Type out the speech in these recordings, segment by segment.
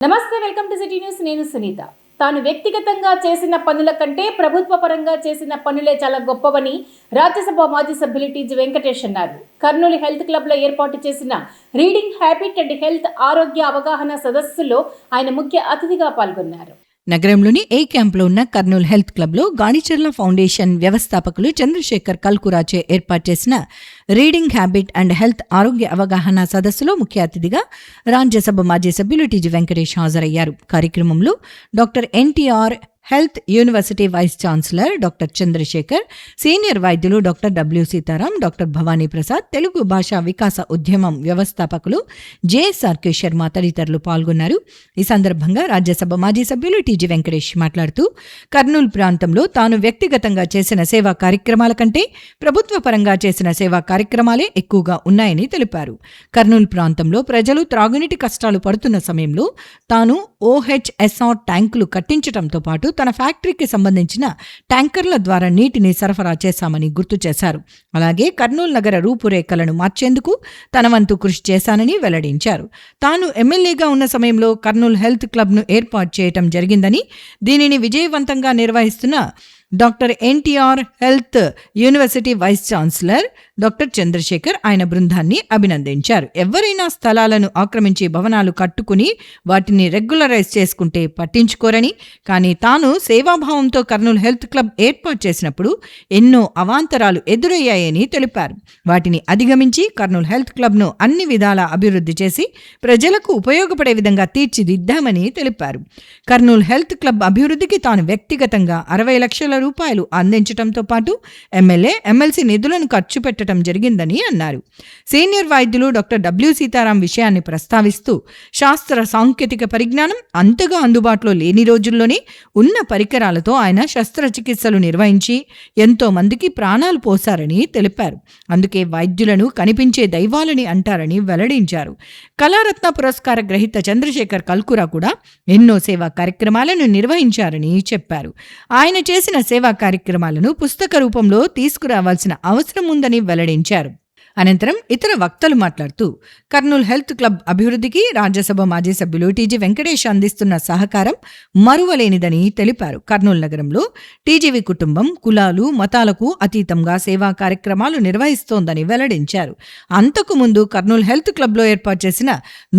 నమస్తే, welcome to city news. నేను సునీత. తాను వ్యక్తిగతంగా చేసిన పనుల కంటే ప్రభుత్వ పరంగా చేసిన పనులే చాలా గొప్పవని రాజ్యసభ మాజీ సభ్యులు టీజీ వెంకటేష్ అన్నారు. కర్నూలు హెల్త్ క్లబ్లో ఏర్పాటు చేసిన రీడింగ్ హ్యాబిట్ అండ్ హెల్త్ ఆరోగ్య అవగాహన సదస్సులో ఆయన ముఖ్య అతిథిగా పాల్గొన్నారు. నగరంలోని ఏ క్యాంప్లో ఉన్న కర్నూలు హెల్త్ క్లబ్లో గాడిచెర్ల ఫౌండేషన్ వ్యవస్థాపకులు చంద్రశేఖర్ కల్కురాచే ఏర్పాటు చేసిన రీడింగ్ హ్యాబిట్ అండ్ హెల్త్ ఆరోగ్య అవగాహన సదస్సులో ముఖ్య అతిథిగా రాజ్యసభ మాజీ సభ్యులు టీజీ వెంకటేష్ హాజరయ్యారు. కార్యక్రమంలో doctor NTR health university vice chancellor doctor Chandrasekhar, senior వైద్యులు doctor W Sitaram, doctor Bhavani Prasad, Telugu భాషా వికాస ఉద్యమం వ్యవస్థాపకులు జేఎస్ఆర్కే శర్మ తదితరులు పాల్గొన్నారు. ఈ సందర్భంగా రాజ్యసభ మాజీ సభ్యులు టీజీ వెంకటేష్ మాట్లాడుతూ కర్నూలు ప్రాంతంలో తాను వ్యక్తిగతంగా చేసిన సేవా కార్యక్రమాల కంటే ప్రభుత్వ పరంగా చేసిన సేవా కార్యక్రమాలే ఎక్కువగా ఉన్నాయని తెలిపారు. కర్నూలు ప్రాంతంలో ప్రజలు త్రాగునీటి కష్టాలు పడుతున్న సమయంలో తాను ఓహెచ్ఎస్ఆర్ ట్యాంకులు కట్టించడంతో పాటు తన ఫ్యాక్టరీకి సంబంధించిన ట్యాంకర్ల ద్వారా నీటిని సరఫరా చేశామని గుర్తు చేశారు. అలాగే కర్నూలు నగర రూపురేఖలను మార్చేందుకు తన వంతు కృషి చేశానని వెల్లడించారు. తాను ఎమ్మెల్యేగా ఉన్న సమయంలో కర్నూలు హెల్త్ క్లబ్ను ఏర్పాటు చేయటం జరిగిందని, దీనిని విజయవంతంగా నిర్వహిస్తున్న doctor NTR health university vice chancellor doctor Chandrashekar ఆయన బృందాన్ని అభినందించారు. ఎవరైనా స్థలాలను ఆక్రమించి భవనాలు కట్టుకుని వాటిని రెగ్యులరైజ్ చేసుకుంటే పట్టించుకోరని, కానీ తాను సేవాభావంతో కర్నూలు హెల్త్ క్లబ్ ఏర్పాటు చేసినప్పుడు ఎన్నో అవాంతరాలు ఎదురయ్యాయని తెలిపారు. వాటిని అధిగమించి కర్నూలు హెల్త్ క్లబ్ను అన్ని విధాలా అభివృద్ధి చేసి ప్రజలకు ఉపయోగపడే విధంగా తీర్చిదిద్దామని తెలిపారు. కర్నూలు హెల్త్ క్లబ్ అభివృద్ధికి తాను వ్యక్తిగతంగా 60 లక్షల రూపాయలు అందించడంతో పాటు ఎమ్మెల్యే, ఎమ్మెల్సీ నిధులను ఖర్చు పెట్టడం జరిగిందని అన్నారు. సీనియర్ వైద్యులు డాక్టర్ డబ్ల్యూ సీతారాం విషయాన్ని ప్రస్తావిస్తూ శాస్త్ర సాంకేతిక పరిజ్ఞానం అంతగా అందుబాటులో లేని రోజుల్లోనే ఉన్న పరికరాలతో ఆయన శస్త్రచికిత్సలు నిర్వహించి ఎంతో మందికి ప్రాణాలు పోశారని తెలిపారు. అందుకే వైద్యులను కనిపించే దైవాలని అంటారని వెల్లడించారు. కళారత్న పురస్కార గ్రహీత చంద్రశేఖర్ కల్కురా కూడా ఎన్నో సేవా కార్యక్రమాలను నిర్వహించారని చెప్పారు. ఆయన చేసిన సేవా కార్యక్రమాలను పుస్తక రూపంలో తీసుకురావాల్సిన అవసరం ఉందని వెల్లడించారు. అనంతరం ఇతర వక్తలు మాట్లాడుతూ కర్నూలు హెల్త్ క్లబ్ అభివృద్ధికి రాజ్యసభ మాజీ సభ్యులు టీజీ వెంకటేష్ అందిస్తున్న సహకారం మరువలేనిదని తెలిపారు. కర్నూలు నగరంలో టీజీవీ కుటుంబం కులాలు, మతాలకు అతీతంగా సేవా కార్యక్రమాలు నిర్వహిస్తోందని వెల్లడించారు. అంతకు ముందు కర్నూలు హెల్త్ క్లబ్లో ఏర్పాటు చేసిన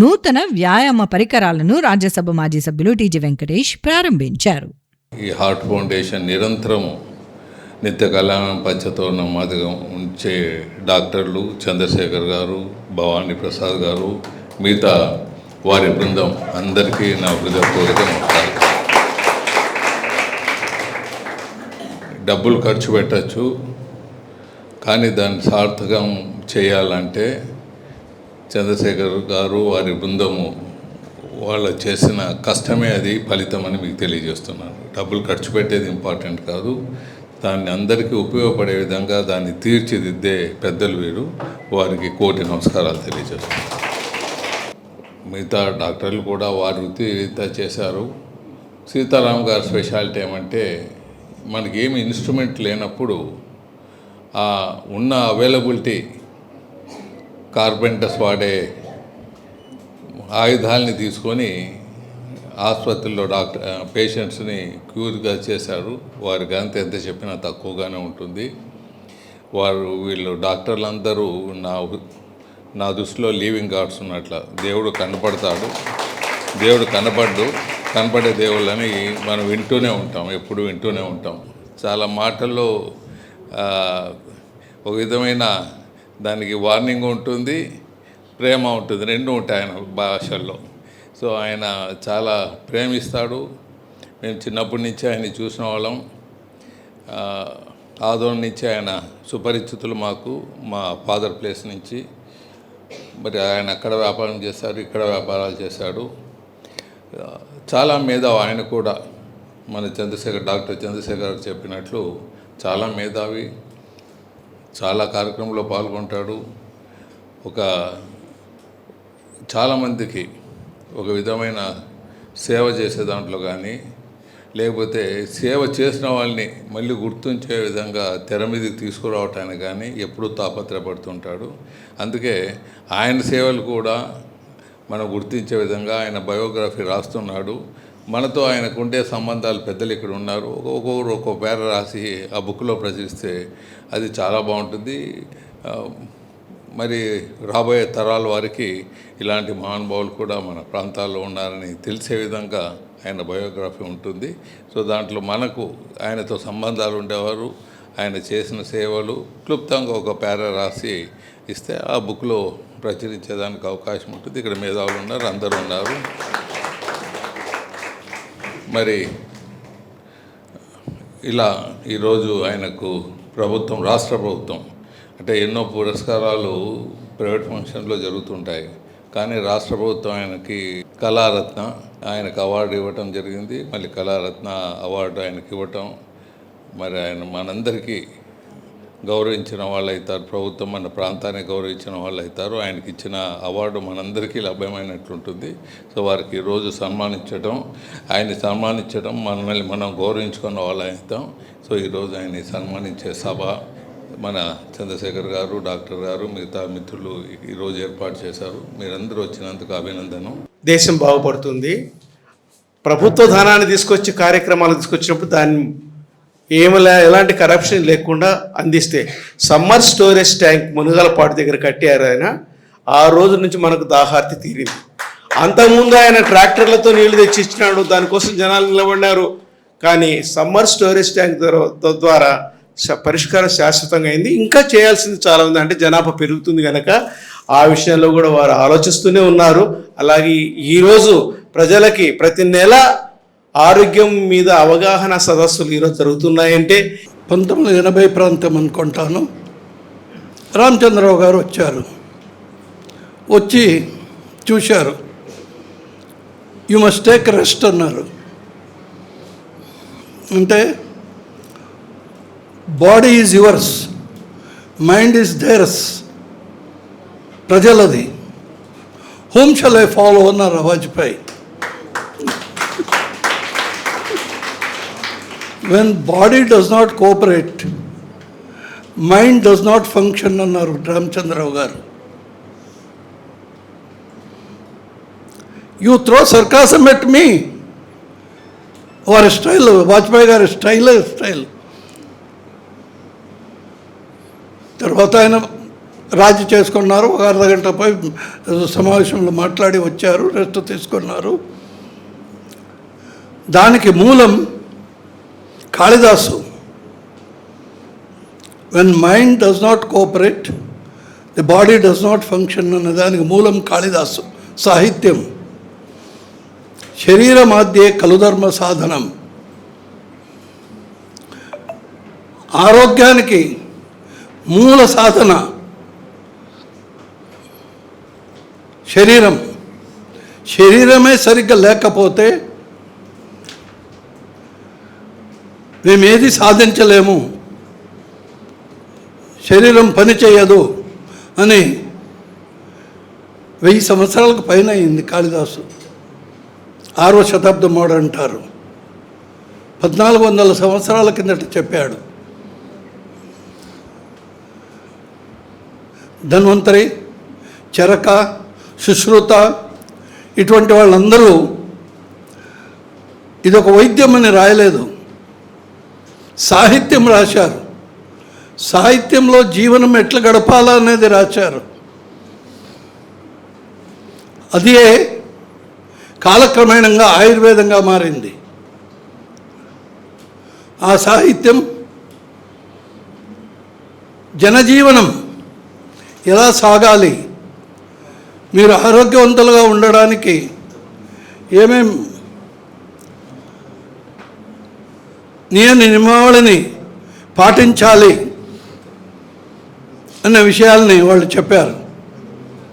నూతన వ్యాయామ పరికరాలను రాజ్యసభ మాజీ సభ్యులు టీజీ వెంకటేష్ ప్రారంభించారు. ఈ హార్ట్ ఫౌండేషన్ నిరంతరం నిత్య కళ్యాణం పంచతోరణం మాదిగా ఉంచే డాక్టర్లు చంద్రశేఖర్ గారు, భవానీ ప్రసాద్ గారు, మిగతా వారి బృందం అందరికీ నా హృదయపూర్వక నమస్కారం. డబ్బులు ఖర్చు పెట్టచ్చు, కానీ దాన్ని సార్థకం చేయాలంటే చంద్రశేఖర్ గారు, వారి బృందము వాళ్ళు చేసిన కష్టమే అది ఫలితం అని మీకు తెలియజేస్తున్నాను. డబ్బులు ఖర్చు పెట్టేది ఇంపార్టెంట్ కాదు, దాన్ని అందరికీ ఉపయోగపడే విధంగా దాన్ని తీర్చిదిద్దే పెద్దలు వీరు. వారికి కోటి నమస్కారాలు తెలియజేస్తున్నాను. మిగతా డాక్టర్లు కూడా వారి వృత్తి రీత్యా చేశారు. సీతారాం గారి స్పెషాలిటీ ఏమంటే మనకి ఏమి ఇన్స్ట్రుమెంట్ లేనప్పుడు ఉన్న అవైలబిలిటీ కార్పెంటర్స్ వాడే ఆయుధాలని తీసుకొని ఆసుపత్రిలో పేషెంట్స్ని క్యూర్గా చేశారు. వారికి అంత ఎంత చెప్పినా తక్కువగానే ఉంటుంది. వీళ్ళు డాక్టర్లందరూ నా దృష్టిలో లీవింగ్ గాడ్స్ ఉన్నట్ల. దేవుడు కనపడతాడు, దేవుడు కనపడే దేవుళ్ళని మనం వింటూనే ఉంటాం, ఎప్పుడు వింటూనే ఉంటాం. చాలా మాటల్లో ఒక విధమైన దానికి వార్నింగ్ ఉంటుంది, ప్రేమ ఉంటుంది, రెండు ఉంటాయి ఆయన భాషల్లో. సో ఆయన చాలా ప్రేమిస్తాడు. మేము చిన్నప్పటి నుంచి ఆయన చూసిన వాళ్ళం. ఆదోళన నుంచి ఆయన సుపరిచితులు మాకు, మా ఫాదర్ ప్లేస్ నుంచి. మరి ఆయన అక్కడ వ్యాపారం చేశారు, ఇక్కడ వ్యాపారాలు చేశాడు. చాలా మేధావి ఆయన కూడా. మన డాక్టర్ చంద్రశేఖర్ చెప్పినట్లు చాలా మేధావి, చాలా కార్యక్రమంలో పాల్గొంటాడు. చాలామందికి ఒక విధమైన సేవ చేసే దాంట్లో కానీ, లేకపోతే సేవ చేసిన వాళ్ళని మళ్ళీ గుర్తుంచే విధంగా తెర మీదకి తీసుకురావటానికి కానీ ఎప్పుడూ తాపత్రపడుతుంటాడు. అందుకే ఆయన సేవలు కూడా మనం గుర్తించే విధంగా ఆయన బయోగ్రఫీ రాస్తున్నాడు. మనతో ఆయనకు ఉండే సంబంధాలు పెద్దలు ఇక్కడ ఉన్నారు. ఒక్కొక్కరు ఒక్కో పేర రాసి ఆ బుక్లో ప్రచురిస్తే అది చాలా బాగుంటుంది. మరి రాబోయే తరాల వారికి ఇలాంటి మహానుభావులు కూడా మన ప్రాంతాల్లో ఉన్నారని తెలిసే విధంగా ఆయన బయోగ్రఫీ ఉంటుంది. సో దాంట్లో మనకు ఆయనతో సంబంధాలు ఉండేవారు, ఆయన చేసిన సేవలు క్లుప్తంగా ఒక పేర రాసి ఇస్తే ఆ బుక్లో ప్రచురించేదానికి అవకాశం ఉంటుంది. ఇక్కడ మేధావులు ఉన్నారు, అందరూ ఉన్నారు. మరి ఇలా ఈరోజు ఆయనకు ప్రభుత్వం, రాష్ట్ర ప్రభుత్వం అంటే ఎన్నో పురస్కారాలు ప్రైవేట్ ఫంక్షన్లో జరుగుతుంటాయి, కానీ రాష్ట్ర ప్రభుత్వం ఆయనకి కళారత్న ఆయనకు అవార్డు ఇవ్వటం జరిగింది. మళ్ళీ కళారత్న అవార్డు ఆయనకి ఇవ్వటం, మరి ఆయన మనందరికీ గౌరవించిన వాళ్ళు అవుతారు. ప్రభుత్వం మన ప్రాంతాన్ని గౌరవించిన వాళ్ళు అవుతారు. ఆయనకి ఇచ్చిన అవార్డు మనందరికీ లభ్యమైనట్లుంటుంది. సో వారికి ఈరోజు ఆయన్ని సన్మానించడం మనల్ని మనం గౌరవించుకున్న వాళ్ళు అవుతాం. సో ఈరోజు ఆయన్ని సన్మానించే సభ మన చంద్రశేఖర్ గారు, డాక్టర్ గారు, మిగతా మిత్రులు ఈరోజు ఏర్పాటు చేశారు. మీరందరూ వచ్చినందుకు అభినందనం. దేశం బాగుపడుతుంది. ప్రభుత్వ ధనాన్ని తీసుకొచ్చి కార్యక్రమాలు తీసుకొచ్చినప్పుడు దాన్ని ఎలాంటి కరప్షన్ లేకుండా అందిస్తే, సమ్మర్ స్టోరేజ్ ట్యాంక్ మునుగలపాటు దగ్గర కట్టారు ఆయన. ఆ రోజు నుంచి మనకు దాహార్తి తీరింది. అంతకుముందు ఆయన ట్రాక్టర్లతో నీళ్లు తెచ్చి ఇచ్చినాడు, దానికోసం జనాలు నిలబడినారు. కానీ సమ్మర్ స్టోరేజ్ ట్యాంక్ ద్వారా పరిష్కారం శాశ్వతంగా అయింది. ఇంకా చేయాల్సింది చాలా ఉంది. అంటే జనాభా పెరుగుతుంది కనుక ఆ విషయంలో కూడా వారు ఆలోచిస్తూనే ఉన్నారు. అలాగే ఈరోజు ప్రజలకి ప్రతి నెల ఆరోగ్యం మీద అవగాహన సదస్సులు ఈరోజు జరుగుతున్నాయంటే 1980 ప్రాంతం అనుకుంటాను. రామచంద్రరావు గారు వచ్చి చూశారు. యు మస్ట్ టేక్ రెస్ట్ అన్నారు. అంటే body is yours, mind is theirs, ప్రజలది. హోమ్ షల్ ఐ ఫాలో అన్నారు Vajpayee. When body does not cooperate, mind does not function అన్నారు రామచంద్రరావు గారు. You throw sarcasm at me. వారి స్టైల్, వాజ్పేయి గారి స్టైల్. తర్వాత ఆయన రాజీ చేసుకున్నారు. ఒక అర్ధగంట పోయి సమావేశంలో మాట్లాడి వచ్చారు, రెస్ట్ తీసుకున్నారు. దానికి మూలం Kalidas. When mind does not cooperate, the body does not function అన్న దానికి మూలం కాళిదాసు సాహిత్యం. శరీరమాద్యే కలుధర్మ సాధనం. ఆరోగ్యానికి మూల సాధన శరీరమే సరిగ్గా లేకపోతే మేమేది సాధించలేము, శరీరం పని చేయదు అని 1000 సంవత్సరాలకు పైన అయింది. కాళిదాసు 6వ శతాబ్దం వాడు అంటారు. 1400 సంవత్సరాల కిందట చెప్పాడు. ధన్వంతరి, చరక, సుశ్రుత ఇటువంటి వాళ్ళందరూ ఇదొక వైద్యం అని రాయలేదు, సాహిత్యం రాశారు. సాహిత్యంలో జీవనం ఎట్లా గడపాలా అనేది రాశారు. అదే కాలక్రమేణంగా ఆయుర్వేదంగా మారింది. ఆ సాహిత్యం జనజీవనం ఎలా సాగాలి, మీరు ఆరోగ్యవంతులుగా ఉండడానికి ఏమేం నియమావళిని పాటించాలి అన్న విషయాల్ని వాళ్ళు చెప్పారు.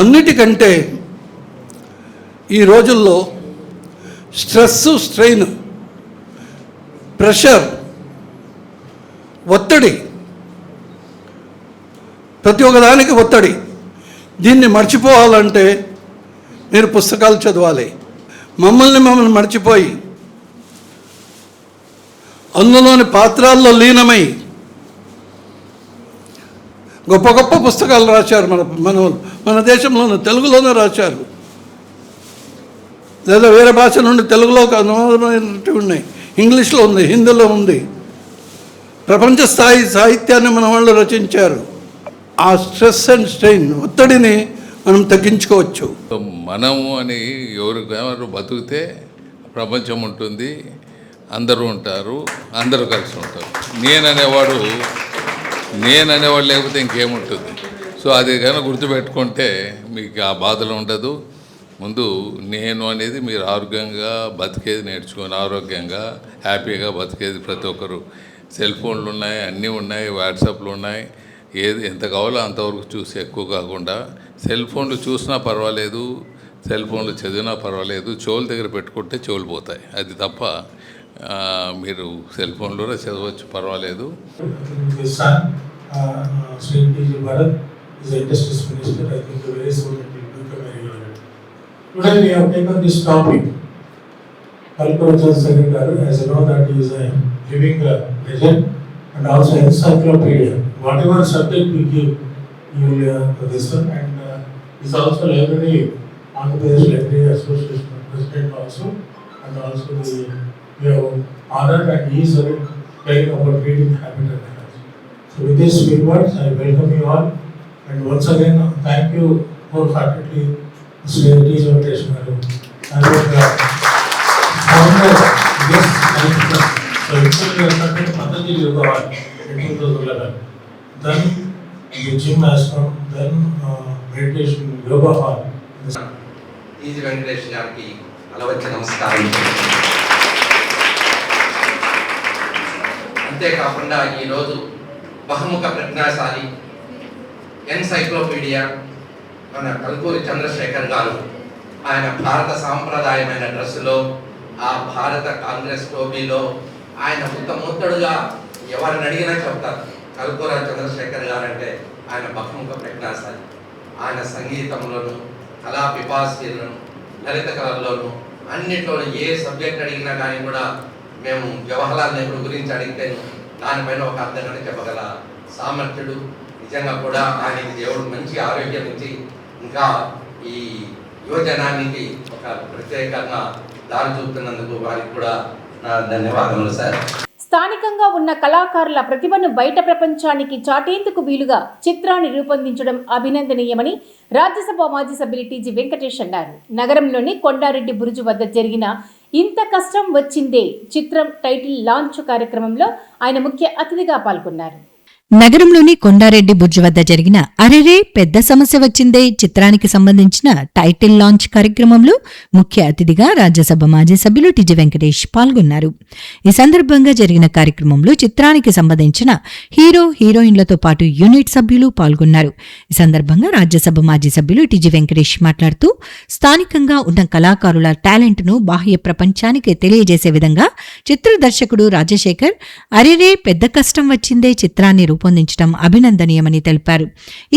అన్నిటికంటే ఈ రోజుల్లో స్ట్రెస్, స్ట్రెయిన్, ప్రెషర్, ఒత్తిడి, ప్రతి ఒక్కదానికి ఒత్తిడి. దీన్ని మర్చిపోవాలంటే మీరు పుస్తకాలు చదవాలి. మమ్మల్ని మర్చిపోయి అందులోని పాత్రల్లో లీనమై గొప్ప గొప్ప పుస్తకాలు రాశారు. మన దేశంలోనూ తెలుగులోనూ రాశారు. లేదా వేరే భాష నుండి తెలుగులోకి అనువాదమైనవి ఉన్నాయి, ఇంగ్లీష్లో ఉంది, హిందీలో ఉంది. ప్రపంచ స్థాయి సాహిత్యాన్ని మన వాళ్ళు రచించారు. ఆ స్ట్రెస్ అండ్ స్ట్రెయిన్, ఒత్తిడిని మనం తగ్గించుకోవచ్చు. మనము అని ఎవరు బతికితే ప్రపంచం ఉంటుంది, అందరూ ఉంటారు, అందరూ కలిసి ఉంటారు. నేననేవాడు లేకపోతే ఇంకేముంటుంది. సో అది కనుక గుర్తుపెట్టుకుంటే మీకు ఆ బాధలు ఉండదు. ముందు నేను అనేది మీరు ఆరోగ్యంగా బతికేది నేర్చుకొని, ఆరోగ్యంగా హ్యాపీగా బతికేది ప్రతి ఒక్కరు. సెల్ ఫోన్లు ఉన్నాయి, అన్నీ ఉన్నాయి, వాట్సాప్లు ఉన్నాయి, ఏది ఎంత కావాలో అంతవరకు చూసి ఎక్కువ కాకుండా. సెల్ ఫోన్లు చూసినా పర్వాలేదు, సెల్ ఫోన్లు చదివినా పర్వాలేదు, చెవుల దగ్గర పెట్టుకుంటే చెవులు పోతాయి. అది తప్ప మీరు సెల్ ఫోన్లోనే చదవచ్చు, పర్వాలేదు. Sri T.J. Bharat is the Industries Minister. I think very soon it will become very relevant. Today we have taken this topic. Kalkura Chandrasekhar Garu, as you know, that he is a living legend and also encyclopedia. Whatever subject we give, you will this one, and is also library, Andhra Pradesh Library Association president also, and also we have honored and he is telling about reading habit and so with these few words, I welcome you all, and once again thank you wholeheartedly, Sri T.J. Garu. I would founder this curriculum. So initially we started Patanjali Yoga Hall in 2011. Then the gym has come, then meditation yoga hall. T.J. Venkatesh గారికి అలవచ్చ నమస్కారం. అంతేకాకుండా ఈరోజు బహుముఖ ప్రజ్ఞాశాలి, encyclopaedia మన కల్కూరి చంద్రశేఖర్ గారు, ఆయన భారత సాంప్రదాయమైన డ్రెస్సులో, ఆ భారత కాంగ్రెస్ టోపీలో ఆయన ముత్తముత్తడుగా ఎవరిని అడిగినా చెప్తారు కల్కూరి చంద్రశేఖర్ గారు అంటే ఆయన బహుముఖ ప్రజ్ఞాశాలి. ఆయన సంగీతంలోను, కళా పిపాసీలను, లలిత కళల్లోనూ అన్నింటిలోనూ ఏ సబ్జెక్ట్ అడిగినా కానీ కూడా మేము జవహర్లాల్ నెహ్రూ గురించి అడిగితేను దానిపైన ఒక అర్థంగా చెప్పగల సామర్థ్యుడు. నిజంగా కూడా ఆయనకి దేవుడు మంచి ఆరోగ్యం ఇచ్చి ఇంకా ఈ యువజనానికి ఒక ప్రత్యేకంగా దారి చూపుతున్నందుకు వారికి కూడా నా ధన్యవాదములు సార్. స్థానికంగా ఉన్న కళాకారుల ప్రతిభను బయట ప్రపంచానికి చాటేందుకు వీలుగా చిత్రాన్ని రూపొందించడం అభినందనీయమని రాజ్యసభ మాజీ సభ్యులు టీ.జీ. వెంకటేష్ అన్నారు. నగరంలోని కొండారెడ్డి బురుజు వద్ద జరిగిన ఇంత కష్టం వచ్చిందే చిత్రం టైటిల్ లాంచ్ కార్యక్రమంలో ఆయన ముఖ్య అతిథిగా పాల్గొన్నారు. నగరంలోని కొండారెడ్డి బుర్జు వద్ద జరిగిన అరెరే పెద్ద సమస్య వచ్చిందే చిత్రానికి సంబంధించిన టైటిల్ లాంచ్ కార్యక్రమంలో ముఖ్య అతిథిగా రాజ్యసభ మాజీ సభ్యులు టీ.జీ. వెంకటేష్ పాల్గొన్నారు. ఈ సందర్భంగా జరిగిన కార్యక్రమంలో చిత్రానికి సంబంధించిన హీరో హీరోయిన్లతో పాటు యూనిట్ సభ్యులు పాల్గొన్నారు. ఈ సందర్భంగా రాజ్యసభ మాజీ సభ్యులు టీ.జీ. వెంకటేష్ మాట్లాడుతూ స్థానికంగా ఉన్న కళాకారుల టాలెంట్ను బాహ్య ప్రపంచానికి తెలియజేసే విధంగా చిత్ర దర్శకుడు రాజశేఖర్ అరెరే పెద్ద కష్టం వచ్చిందే చిత్రాన్ని రూపొందించడం అభినందనీయమని తెలిపారు.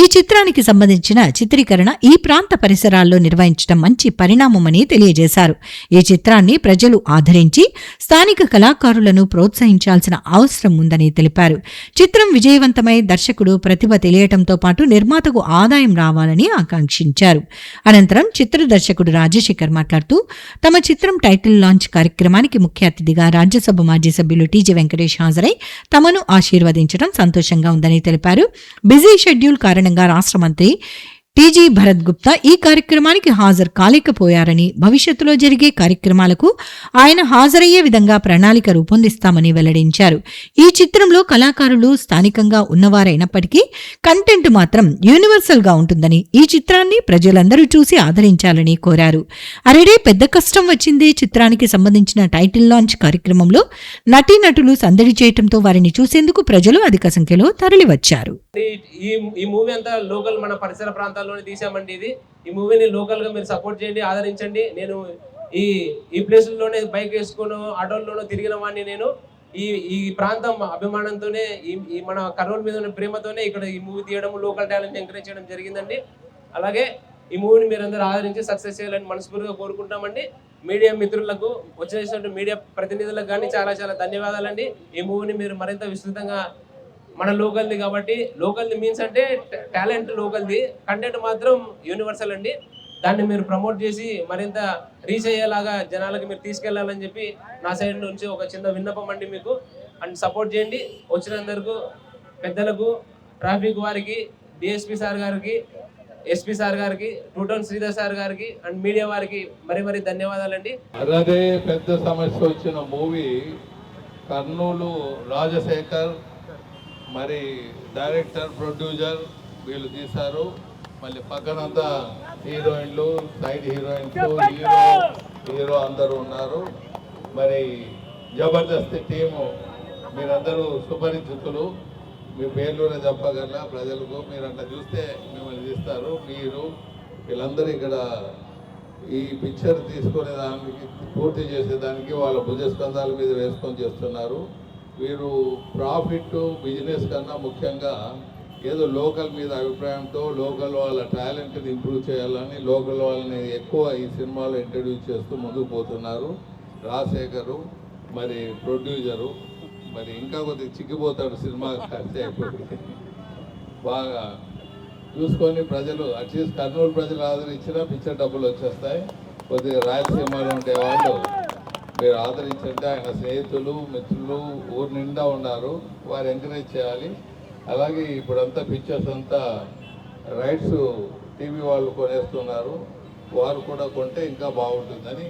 ఈ చిత్రానికి సంబంధించిన చిత్రీకరణ ఈ ప్రాంత పరిసరాల్లో నిర్వహించడం మంచి పరిణామమని తెలియజేశారు. ఈ చిత్రాన్ని ప్రజలు ఆదరించి స్థానిక కళాకారులను ప్రోత్సహించాల్సిన అవసరం ఉందని తెలిపారు. చిత్రం విజయవంతమై దర్శకుడు ప్రతిభ తెలియటంతో పాటు నిర్మాతకు ఆదాయం రావాలని ఆకాంక్షించారు. అనంతరం చిత్ర దర్శకుడు రాజశేఖర్ మాట్లాడుతూ తమ చిత్రం టైటిల్ లాంచ్ కార్యక్రమానికి ముఖ్య అతిథిగా రాజ్యసభ మాజీ సభ్యులు టీ.జీ. వెంకటేష్ హాజరై తమను ఆశీర్వదించడం సంతోషంగా ఉందని తెలిపారు. బిజీ షెడ్యూల్ కారణంగా రాష్ట్ర మంత్రి టీ.జీ. భరత్ గుప్తా ఈ కార్యక్రమానికి హాజరు కాలేకపోయారని, భవిష్యత్తులో జరిగే కార్యక్రమాలకు ఆయన హాజరయ్యే విధంగా ప్రణాళిక రూపొందిస్తామని వెల్లడించారు. ఈ చిత్రంలో కళాకారులు స్థానికంగా ఉన్నవారైనప్పటికీ కంటెంట్ మాత్రం యూనివర్సల్ గా ఉంటుందని, ఈ చిత్రాన్ని ప్రజలందరూ చూసి ఆదరించాలని కోరారు. అరెడే పెద్ద కష్టం వచ్చింది చిత్రానికి సంబంధించిన టైటిల్ లాంచ్ కార్యక్రమంలో నటీనటులు సందడి చేయడంతో వారిని చూసేందుకు ప్రజలు అధిక సంఖ్యలో తరలివచ్చారు. ఈ మూవీ అంతా లోకల్ మన పరిసర ప్రాంతాల్లోనే తీసామండి. ఈ మూవీని లోకల్ గా మీరు సపోర్ట్ చేయండి, ఆదరించండి. నేను ఈ ప్లేసుల్లోనే బైక్ వేసుకొని ఆటోల్లోనూ తిరిగిన వాడిని. నేను ఈ ప్రాంతం అభిమానంతోనే ఈ మన కర్నూలు మీద ఉన్న ప్రేమతోనే ఇక్కడ ఈ మూవీ తీయడం, లోకల్ టాలెంట్ ఎంకరేజ్ చేయడం జరిగిందండి. అలాగే ఈ మూవీని మీరందరూ ఆదరించి సక్సెస్ చేయాలని మనస్ఫూర్తిగా కోరుకుంటామండి. మీడియా మిత్రులకు, వచ్చేసినట్టు మీడియా ప్రతినిధులకు కానీ చాలా చాలా ధన్యవాదాలండి. ఈ మూవీని మీరు మరింత విస్తృతంగా, మన లోకల్ది కాబట్టి, లోకల్ది మీన్స్ అంటే టాలెంట్ లోకల్ది, కంటెంట్ మాత్రం యూనివర్సల్ అండి. దాన్ని మీరు ప్రమోట్ చేసి మరింత రీచ్ అయ్యేలాగా జనాలకి మీరు తీసుకెళ్లాలని చెప్పి నా సైడ్ నుంచి ఒక చిన్న విన్నపం అండి మీకు. అండ్ సపోర్ట్ చేయండి. వచ్చినందరికీ పెద్దలకు, ట్రాఫిక్ వారికి, డిఎస్పీ సార్ గారికి, ఎస్పీ సార్ గారికి, టూటౌన్ శ్రీధర్ సార్ గారికి అండ్ మీడియా వారికి మరీ ధన్యవాదాలండి. అదే పెద్ద సమస్య వచ్చిన మూవీ కర్నూలు రాజశేఖర్ మరి డైరెక్టర్, ప్రొడ్యూసర్ వీళ్ళు తీశారు. మళ్ళీ పక్కనంతా హీరోయిన్లు, సైడ్ హీరోయిన్స్, హీరో అందరూ ఉన్నారు. మరి జబర్దస్త్ టీము మీరందరూ సుపరిచితులు, మీ పేర్లోనే చెప్పగలరా ప్రజలకు. మీరు అట్లా చూస్తే మిమ్మల్ని తీస్తారు. మీరు వీళ్ళందరూ ఇక్కడ ఈ పిక్చర్ తీసుకునే దానికి, పూర్తి చేసేదానికి వాళ్ళ భుజస్కంధాల మీద వేసుకొని చేస్తున్నారు. వీరు ప్రాఫిట్ బిజినెస్ కన్నా ముఖ్యంగా ఏదో లోకల్ మీద అభిప్రాయంతో లోకల్ వాళ్ళ టాలెంట్ని ఇంప్రూవ్ చేయాలని లోకల్ వాళ్ళని ఎక్కువ ఈ సినిమాలో ఇంట్రడ్యూస్ చేస్తూ ముందుకు పోతున్నారు. రాజశేఖరు మరి ప్రొడ్యూసరు మరి ఇంకా కొద్దిగా చిక్కిపోతాడు సినిమా ఖర్చు అయిపోతుంది. బాగా చూసుకొని ప్రజలు అట్లీస్ట్ కర్నూలు ప్రజలు ఆదరించినా పిక్చర్ డబ్బులు వచ్చేస్తాయి. కొద్దిగా రాయలసీమలో ఉండే వాళ్ళు మీరు ఆదరించండి. ఆయన స్నేహితులు, మిత్రులు ఊరు నిండా ఉన్నారు, వారు ఎంకరేజ్ చేయాలి. అలాగే ఇప్పుడంతా పిక్చర్స్ అంతా రైట్స్ టీవీ వాళ్ళు కొనేస్తున్నారు, వారు కూడా కొంటే ఇంకా బాగుంటుందని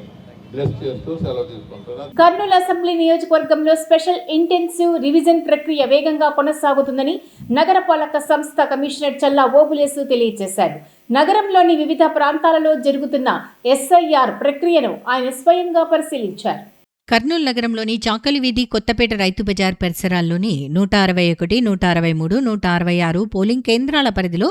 బ్లెస్ చేస్తూ సెలవు తీసుకుంటున్నారు. కర్నూలు అసెంబ్లీ నియోజకవర్గంలో స్పెషల్ ఇంటెన్సివ్ రివిజన్ ప్రక్రియ వేగంగా కొనసాగుతుందని నగరపాలక సంస్థ కమిషనర్ చల్లా ఓబులేసు తెలియజేశారు. నగరంలోని వివిధ ప్రాంతాలలో జరుగుతున్న ఎస్ఐఆర్ ప్రక్రియను ఆయన స్వయంగా పరిశీలించారు. కర్నూలు నగరంలోని చాకలి వీధి, కొత్తపేట రైతు బజార్ పరిసరాల్లోని 161, 163, 166 పోలింగ్ కేంద్రాల పరిధిలో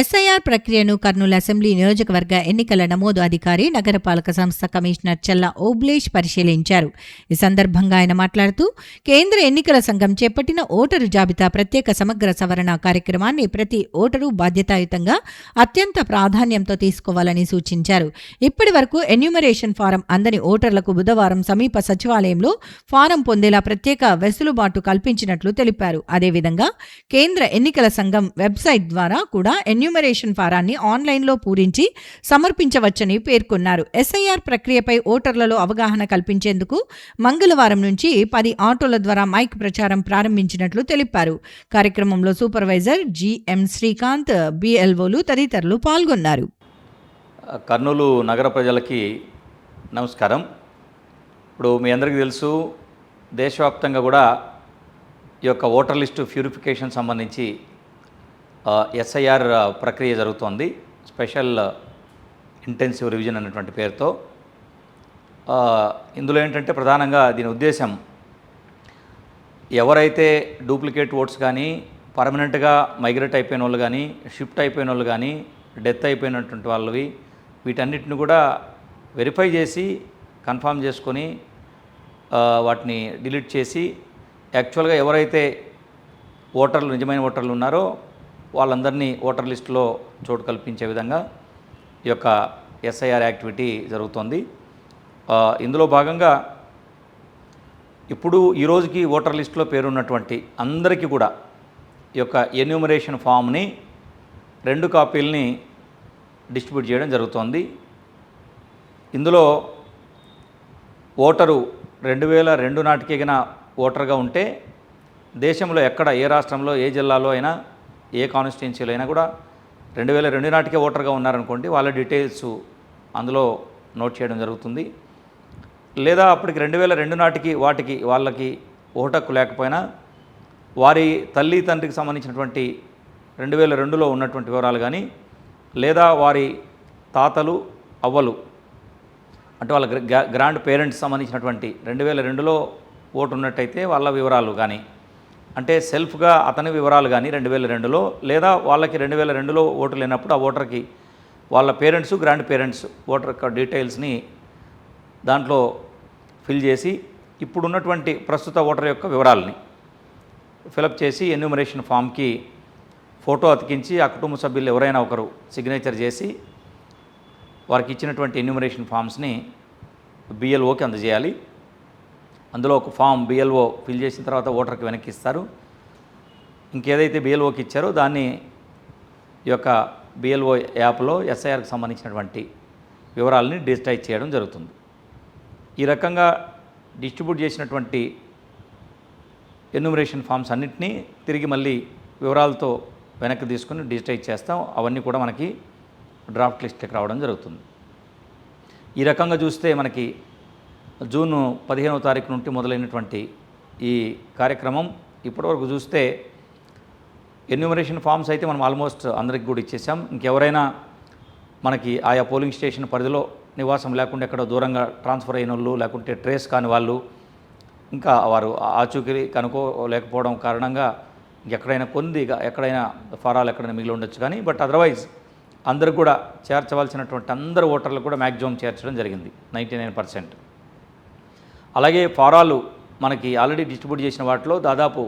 ఎస్ఐఆర్ ప్రక్రియను కర్నూలు అసెంబ్లీ నియోజకవర్గ ఎన్నికల నమోదు అధికారి, నగరపాలక సంస్థ కమిషనర్ చల్లా ఓబ్లేష్ పరిశీలించారు. ఈ సందర్భంగా ఆయన మాట్లాడుతూ కేంద్ర ఎన్నికల సంఘం చేపట్టిన ఓటరు జాబితా ప్రత్యేక సమగ్ర సవరణ కార్యక్రమాన్ని ప్రతి ఓటరు బాధ్యతాయుతంగా అత్యంత ప్రాధాన్యంతో తీసుకోవాలని సూచించారు. ఇప్పటి వరకు ఎన్యూమరేషన్ ఫారం అందని ఓటర్లకు బుధవారం సమీప సచివాలయంలో ఫారం పొందేలా ప్రత్యేక వెసులుబాటు కల్పించినట్లు తెలిపారు. అదేవిధంగా కేంద్ర ఎన్నికల సంఘం వెబ్సైట్ ద్వారా కూడా ఎన్యూమరేషన్ ఫారాన్ని ఆన్లైన్లో పూరించి సమర్పించవచ్చని పేర్కొన్నారు. ఎస్ఐఆర్ ప్రక్రియపై ఓటర్లలో అవగాహన కల్పించేందుకు మంగళవారం నుంచి 10 ఆటోల ద్వారా మైక్ ప్రచారం ప్రారంభించినట్లు తెలిపారు. కార్యక్రమంలో సూపర్వైజర్ జిఎం శ్రీకాంత్, బిఎల్ఓలు తదితరులు పాల్గొన్నారు. కర్నూలు నగర ప్రజలకి నమస్కారం. ఇప్పుడు మీ అందరికీ తెలుసు, దేశవ్యాప్తంగా కూడా ఈ యొక్క ఓటర్ లిస్టు ప్యూరిఫికేషన్ సంబంధించి ఎస్ఐఆర్ ప్రక్రియ జరుగుతోంది. స్పెషల్ ఇంటెన్సివ్ రివిజన్ అనేటువంటి పేరుతో. ఇందులో ఏంటంటే ప్రధానంగా దీని ఉద్దేశం ఎవరైతే డూప్లికేట్ ఓట్స్ కానీ, పర్మనెంట్గా మైగ్రేట్ అయిపోయిన వాళ్ళు కానీ, షిఫ్ట్ అయిపోయిన వాళ్ళు కానీ, డెత్ అయిపోయినటువంటి వాళ్ళవి వీటన్నిటిని కూడా వెరిఫై చేసి కన్ఫర్మ్ చేసుకొని వాటిని డిలీట్ చేసి యాక్చువల్గా ఎవరైతే ఓటర్లు, నిజమైన ఓటర్లు ఉన్నారో వాళ్ళందరినీ ఓటర్ లిస్టులో చోటు కల్పించే విధంగా ఈ యొక్క ఎస్ఐఆర్ యాక్టివిటీ జరుగుతోంది. ఇందులో భాగంగా ఇప్పుడు ఈ రోజుకి ఓటర్ లిస్టులో పేరున్నటువంటి అందరికీ కూడా ఈ యొక్క ఎన్యూమరేషన్ ఫామ్ని 2 కాపీలని డిస్ట్రిబ్యూట్ చేయడం జరుగుతోంది. ఇందులో ఓటరు 2002 నాటికి ఎగిన ఓటర్గా ఉంటే దేశంలో ఎక్కడ, ఏ రాష్ట్రంలో, ఏ జిల్లాలో అయినా, ఏ కాన్స్టిట్యున్సీలో అయినా కూడా 2002 నాటికే ఓటర్గా ఉన్నారనుకోండి, వాళ్ళ డీటెయిల్స్ అందులో నోట్ చేయడం జరుగుతుంది. లేదా అప్పటికి 2002 నాటికి వాళ్ళకి ఓటు హక్కు లేకపోయినా వారి తల్లి తండ్రికి సంబంధించినటువంటి 2002లో ఉన్నటువంటి వివరాలు కానీ, లేదా వారి తాతలు, అవ్వలు అంటే వాళ్ళ గ్రాండ్ పేరెంట్స్ సంబంధించినటువంటి 2002లో ఓటు ఉన్నట్టయితే వాళ్ళ వివరాలు కానీ, అంటే సెల్ఫ్గా అతని వివరాలు కానీ 2002లో, లేదా వాళ్ళకి 2002లో ఓటు లేనప్పుడు ఆ ఓటర్కి వాళ్ళ పేరెంట్స్, గ్రాండ్ పేరెంట్స్ ఓటర్ యొక్క డీటెయిల్స్ని దాంట్లో ఫిల్ చేసి ఇప్పుడున్నటువంటి ప్రస్తుత ఓటర్ యొక్క వివరాలని ఫిలప్ చేసి ఎన్యూమరేషన్ ఫామ్కి ఫోటో అతికించి ఆ కుటుంబ సభ్యులు ఎవరైనా ఒకరు సిగ్నేచర్ చేసి వారికి ఇచ్చినటువంటి ఎన్యూమరేషన్ ఫామ్స్ని బిఎల్ఓకి అందజేయాలి. అందులో ఒక ఫామ్ బిఎల్ఓ ఫిల్ చేసిన తర్వాత ఓటర్కి వెనక్కి ఇస్తారు. ఇంకేదైతే బిఎల్ఓకి ఇచ్చారో దాన్ని ఈ యొక్క బిఎల్ఓ యాప్లో ఎస్ఐఆర్కి సంబంధించినటువంటి వివరాలని డిజిటైజ్ చేయడం జరుగుతుంది. ఈ రకంగా డిస్ట్రిబ్యూట్ చేసినటువంటి ఎన్యూమరేషన్ ఫామ్స్ అన్నింటినీ తిరిగి మళ్ళీ వివరాలతో వెనక్కి తీసుకుని డిజిటైజ్ చేస్తాం. అవన్నీ కూడా మనకి డ్రాఫ్ట్ లిస్ట్కి రావడం జరుగుతుంది. ఈ రకంగా చూస్తే మనకి జూన్ 15వ తారీఖు నుండి మొదలైనటువంటి ఈ కార్యక్రమం ఇప్పటివరకు చూస్తే ఎన్యూమరేషన్ ఫామ్స్ అయితే మనం ఆల్మోస్ట్ అందరికి కూడా ఇచ్చేసాం. ఇంకెవరైనా మనకి ఆయా పోలింగ్ స్టేషన్ పరిధిలో నివాసం లేకుండా ఎక్కడో దూరంగా ట్రాన్స్ఫర్ అయిన వాళ్ళు, లేకుంటే ట్రేస్ కాని వాళ్ళు, ఇంకా వారు ఆచూకీ కనుక్కోలేకపోవడం కారణంగా ఎక్కడైనా ఎక్కడైనా ఫారాలు ఎక్కడైనా మిగిలి ఉండొచ్చు. కానీ బట్ అదర్వైజ్ అందరూ కూడా చేర్చవలసినటువంటి అందరు ఓటర్లు కూడా మ్యాక్సిమం చేర్చడం జరిగింది 99%. అలాగే ఫారాలు మనకి ఆల్రెడీ డిస్ట్రిబ్యూట్ చేసిన వాటిలో దాదాపు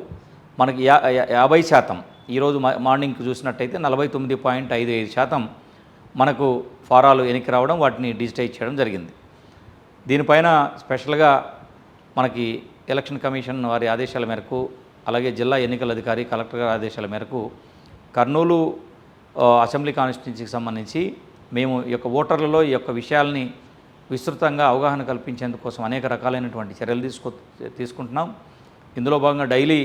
మనకి 50%, ఈరోజు మార్నింగ్కి చూసినట్టయితే 49.55% మనకు ఫారాలు వెనక్కి రావడం, వాటిని డిజిటైజ్ చేయడం జరిగింది. దీనిపైన స్పెషల్గా మనకి ఎలక్షన్ కమిషన్ వారి ఆదేశాల మేరకు, అలాగే జిల్లా ఎన్నికల అధికారి కలెక్టర్ గారి ఆదేశాల మేరకు కర్నూలు అసెంబ్లీ కాన్స్టిట్యున్సీకి సంబంధించి మేము ఈ యొక్క ఓటర్లలో ఈ యొక్క విషయాల్ని విస్తృతంగా అవగాహన కల్పించేందుకోసం అనేక రకాలైనటువంటి చర్యలు తీసుకుంటున్నాం. ఇందులో భాగంగా డైలీ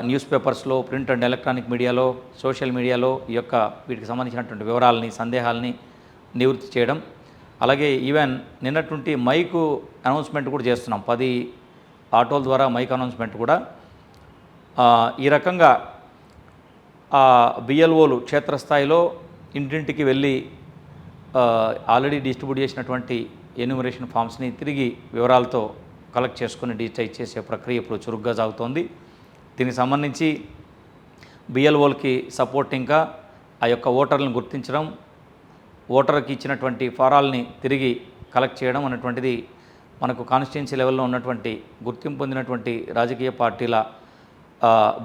న్యూస్ పేపర్స్లో, ప్రింట్ అండ్ ఎలక్ట్రానిక్ మీడియాలో, సోషల్ మీడియాలో ఈ యొక్క వీటికి సంబంధించినటువంటి వివరాలని, సందేహాలని నివృత్తి చేయడం, అలాగే ఈవెన్ నిన్నటువంటి మైకు అనౌన్స్మెంట్ కూడా చేస్తున్నాం. 10 ఆటోల ద్వారా మైక్ అనౌన్స్మెంట్ కూడా. ఈ రకంగా బిఎల్ఓలు క్షేత్రస్థాయిలో ఇంటింటికి వెళ్ళి ఆల్రెడీ డిస్ట్రిబ్యూట్ చేసినటువంటి ఎన్యూమరేషన్ ఫామ్స్ని తిరిగి వివరాలతో కలెక్ట్ చేసుకుని డిజిటైజ్ చేసే ప్రక్రియ ఇప్పుడు చురుగ్గా సాగుతోంది. దీనికి సంబంధించి బిఎల్ఓలకి సపోర్ట్, ఇంకా ఆ యొక్క ఓటర్లను గుర్తించడం, ఓటర్కి ఇచ్చినటువంటి ఫారాలని తిరిగి కలెక్ట్ చేయడం అనేటువంటిది మనకు కాన్స్టిట్యున్సీ లెవెల్లో ఉన్నటువంటి గుర్తింపు పొందినటువంటి రాజకీయ పార్టీల